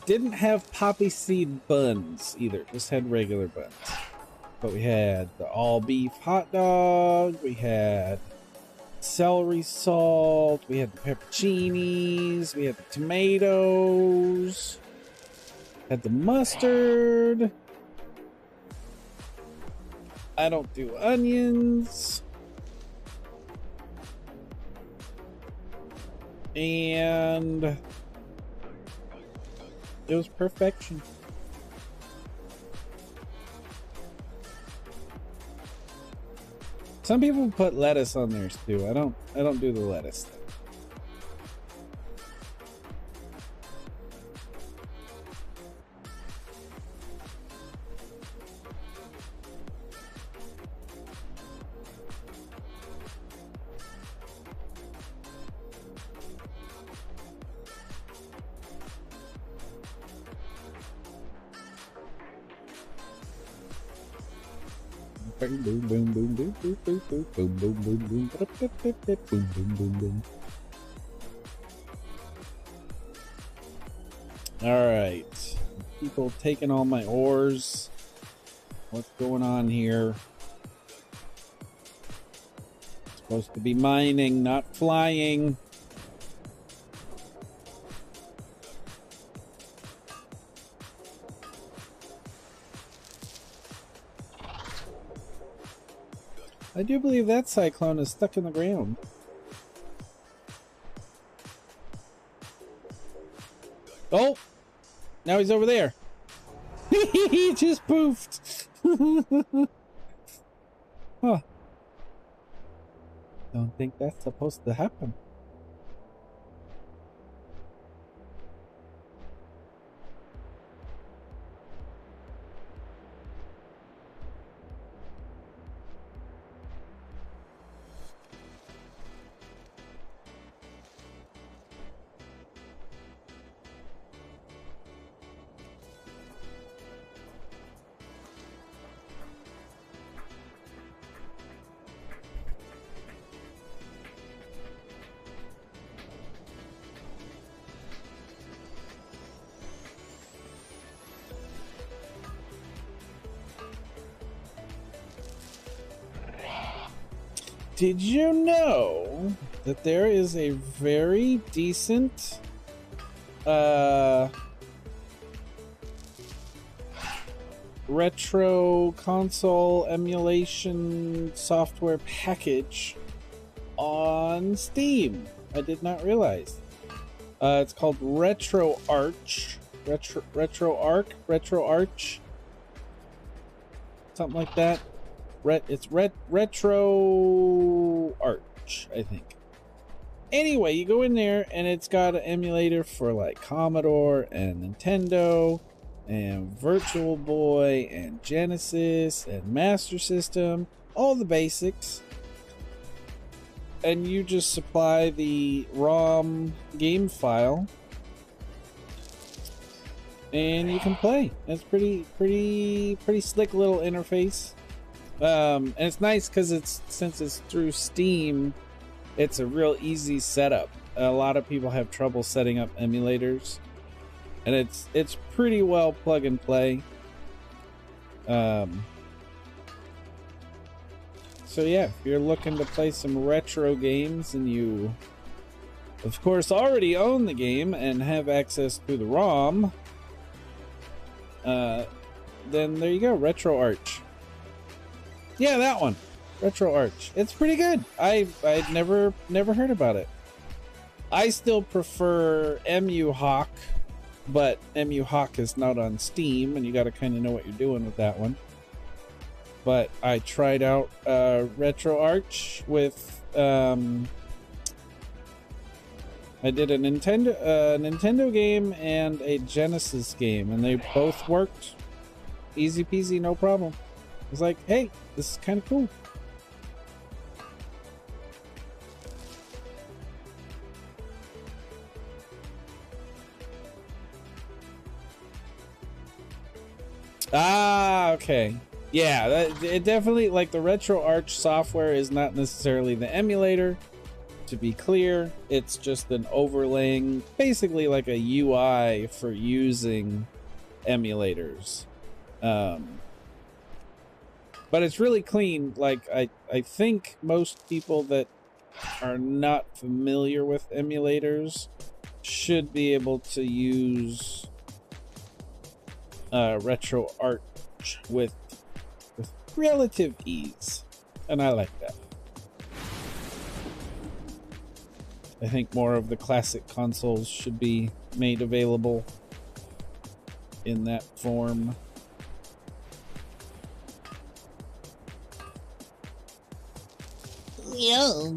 didn't have poppy seed buns either, just had regular buns. But we had the all beef hot dog, we had celery salt, we had the pepperoncinis, we had the tomatoes, had the mustard. I don't do onions. And it was perfection. Some people put lettuce on theirs too. I don't do the lettuce thing. Boom boom boom boom boom boom boom boom boom boom boom boom boom boom boom boom. All right, people taking all my ores. What's going on here? It's supposed to be mining, not flying. I do believe that cyclone is stuck in the ground. Oh! Now he's over there. He just poofed. Huh. Don't think that's supposed to happen. Did you know that there is a very decent retro console emulation software package on Steam? I did not realize. It's called RetroArch. RetroArch. something like that. It's Retro Arch, I think. Anyway, you go in there and it's got an emulator for like Commodore and Nintendo and Virtual Boy and Genesis and Master System, all the basics. And you just supply the ROM game file and you can play. It's pretty slick little interface. And it's nice because since it's through Steam, it's a real easy setup. A lot of people have trouble setting up emulators, and it's pretty well plug and play. So yeah, if you're looking to play some retro games and you, of course, already own the game and have access to the ROM, then there you go, Retro Arch. Yeah, that one. Retro Arch. It's pretty good. I'd never heard about it. I still prefer MU Hawk, but MU Hawk is not on Steam, and you got to kind of know what you're doing with that one. But I tried out Retro Arch with I did a Nintendo game and a Genesis game, and they both worked easy peasy, no problem. I was like, hey, this is kind of cool. Ah, okay. Yeah, it definitely, like, the Retro Arch software is not necessarily the emulator. To be clear, it's just an overlaying, basically like a UI for using emulators. But it's really clean. Like, I think most people that are not familiar with emulators should be able to use Retro Arch with relative ease, and I like that. I think more of the classic consoles should be made available in that form. Yeah.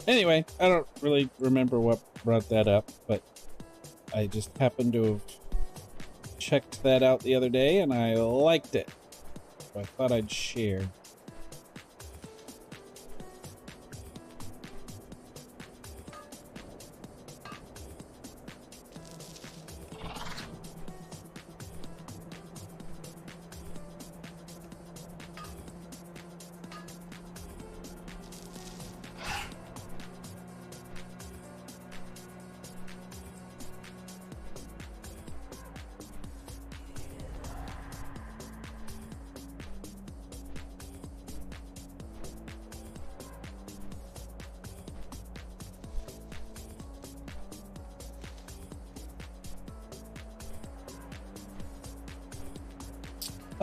Anyway, I don't really remember what brought that up, but I just happened to have checked that out the other day and I liked it. So I thought I'd share.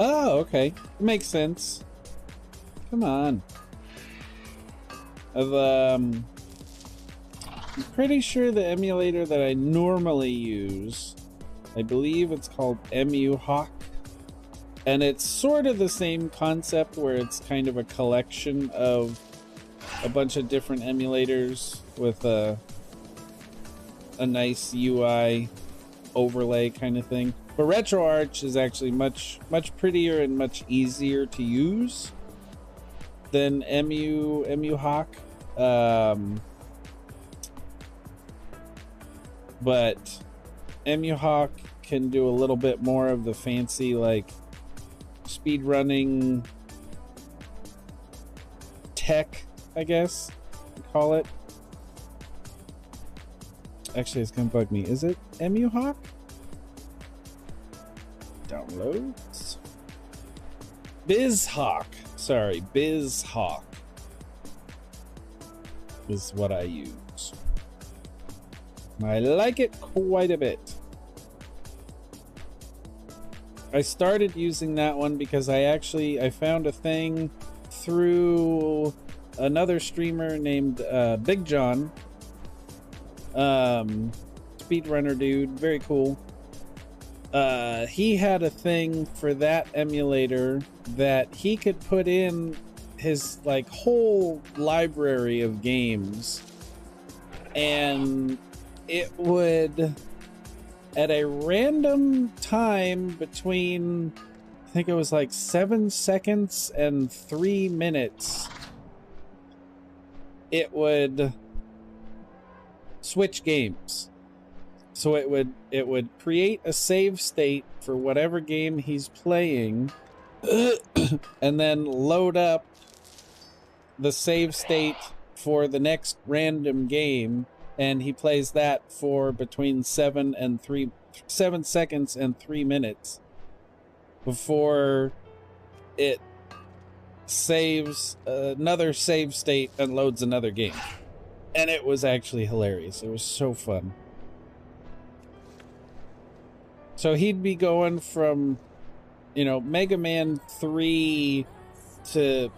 Oh, okay. Makes sense. Come on. I'm pretty sure the emulator that I normally use, I believe it's called MU Hawk. And it's sort of the same concept where it's kind of a collection of a bunch of different emulators with a nice UI overlay kind of thing. But Retro Arch is actually much prettier and much easier to use than MU Hawk. But MU Hawk can do a little bit more of the fancy, like, speed running tech, I guess you call it. Actually, it's gonna bug me. Is it MU Hawk? Downloads. BizHawk. Sorry, BizHawk is what I use. I like it quite a bit. I started using that one because I found a thing through another streamer named Big John. Speedrunner dude, very cool. He had a thing for that emulator that he could put in his like whole library of games, and it would, at a random time between, I think it was like 7 seconds and 3 minutes, it would switch games. So it would create a save state for whatever game he's playing and then load up the save state for the next random game, and he plays that for between 7 seconds and 3 minutes before it saves another save state and loads another game. And it was actually hilarious. It was so fun. So he'd be going from, you know, Mega Man 3 to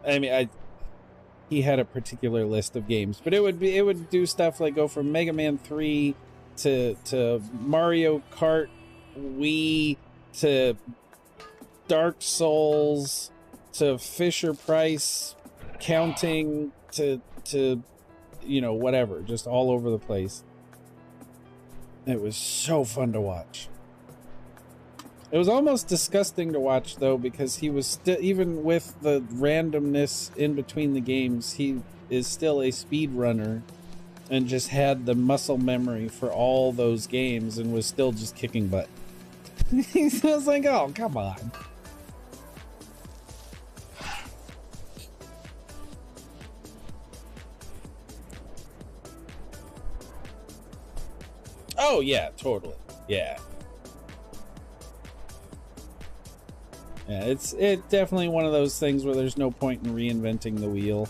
I mean, he had a particular list of games, but it would do stuff like go from Mega Man 3 to Mario Kart Wii to Dark Souls to Fisher Price counting to you know, whatever, just all over the place. It was so fun to watch. It was almost disgusting to watch, though, because he was still, even with the randomness in between the games, he is still a speedrunner and just had the muscle memory for all those games and was still just kicking butt. I was like, oh, come on. Oh, yeah, totally. Yeah. Yeah, it's definitely one of those things where there's no point in reinventing the wheel.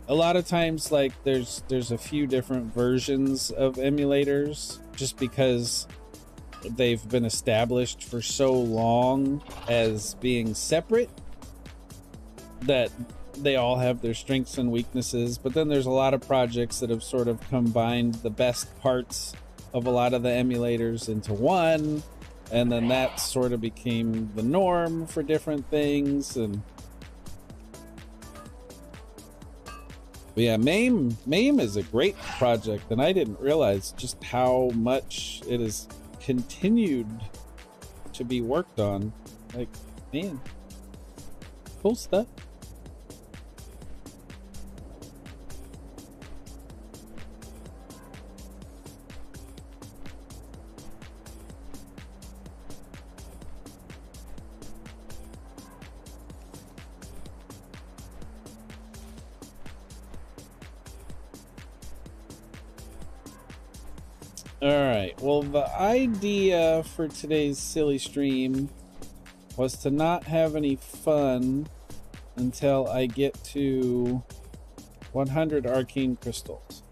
A lot of times, like, there's a few different versions of emulators just because they've been established for so long as being separate that they all have their strengths and weaknesses. But then there's a lot of projects that have sort of combined the best parts of a lot of the emulators into one, and then that sort of became the norm for different things. And but yeah, MAME is a great project, and I didn't realize just how much it has continued to be worked on. Like, man, cool stuff. Alright, well, the idea for today's silly stream was to not have any fun until I get to 100 Arcane Crystals.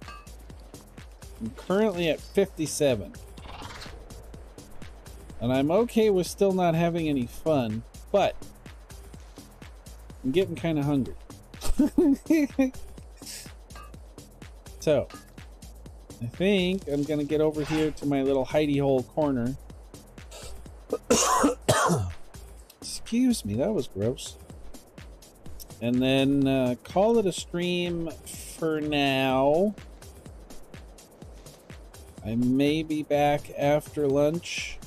I'm currently at 57. And I'm okay with still not having any fun, but I'm getting kind of hungry. So I think I'm gonna get over here to my little hidey hole corner. Excuse me, that was gross. And then call it a stream for now. I may be back after lunch.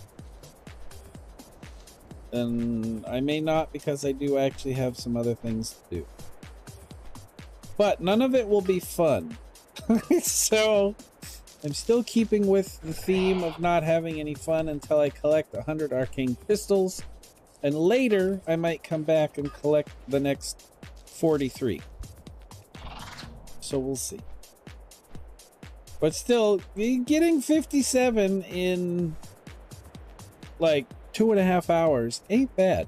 And I may not, because I do actually have some other things to do. But none of it will be fun. So I'm still keeping with the theme of not having any fun until I collect 100 Arcane Crystals. And later, I might come back and collect the next 43. So we'll see. But still, getting 57 in like 2.5 hours. Ain't bad,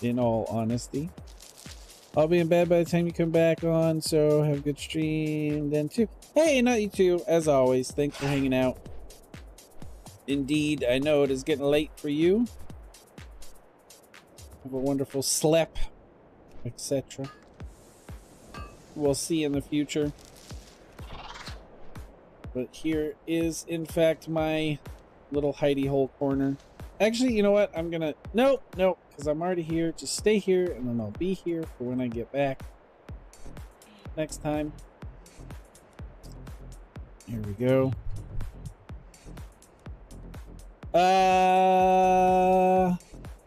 in all honesty. I'll be in bed by the time you come back on, so have a good stream then too. Hey, not you too, as always. Thanks for hanging out. Indeed, I know it is getting late for you. Have a wonderful sleep, etc. We'll see in the future. But here is, in fact, my little hidey hole corner. Actually, you know what? I'm gonna... Nope, because I'm already here. Just stay here, and then I'll be here for when I get back next time. Here we go.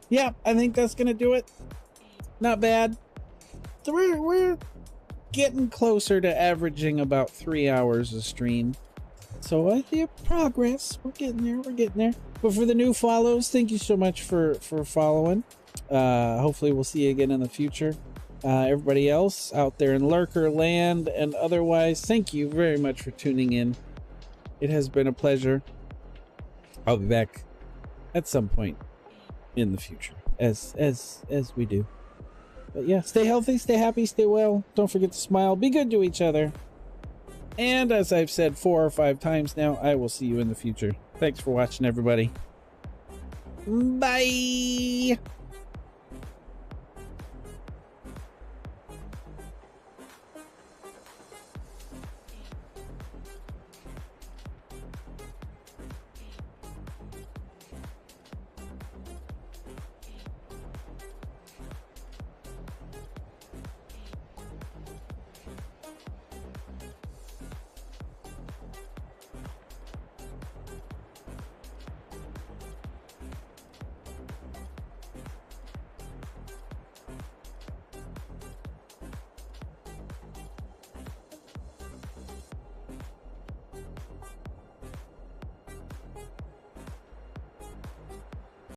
Yeah, I think that's gonna do it. Not bad. So we're getting closer to averaging about 3 hours a stream. So I see progress. We're getting there. But for the new follows, thank you so much for following. Hopefully we'll see you again in the future. Everybody else out there in lurker land and otherwise, thank you very much for tuning in. It has been a pleasure. I'll be back at some point in the future, as we do. But yeah, stay healthy, stay happy, stay well. Don't forget to smile. Be good to each other. And as I've said 4 or 5 times now, I will see you in the future. Thanks for watching, everybody. Bye.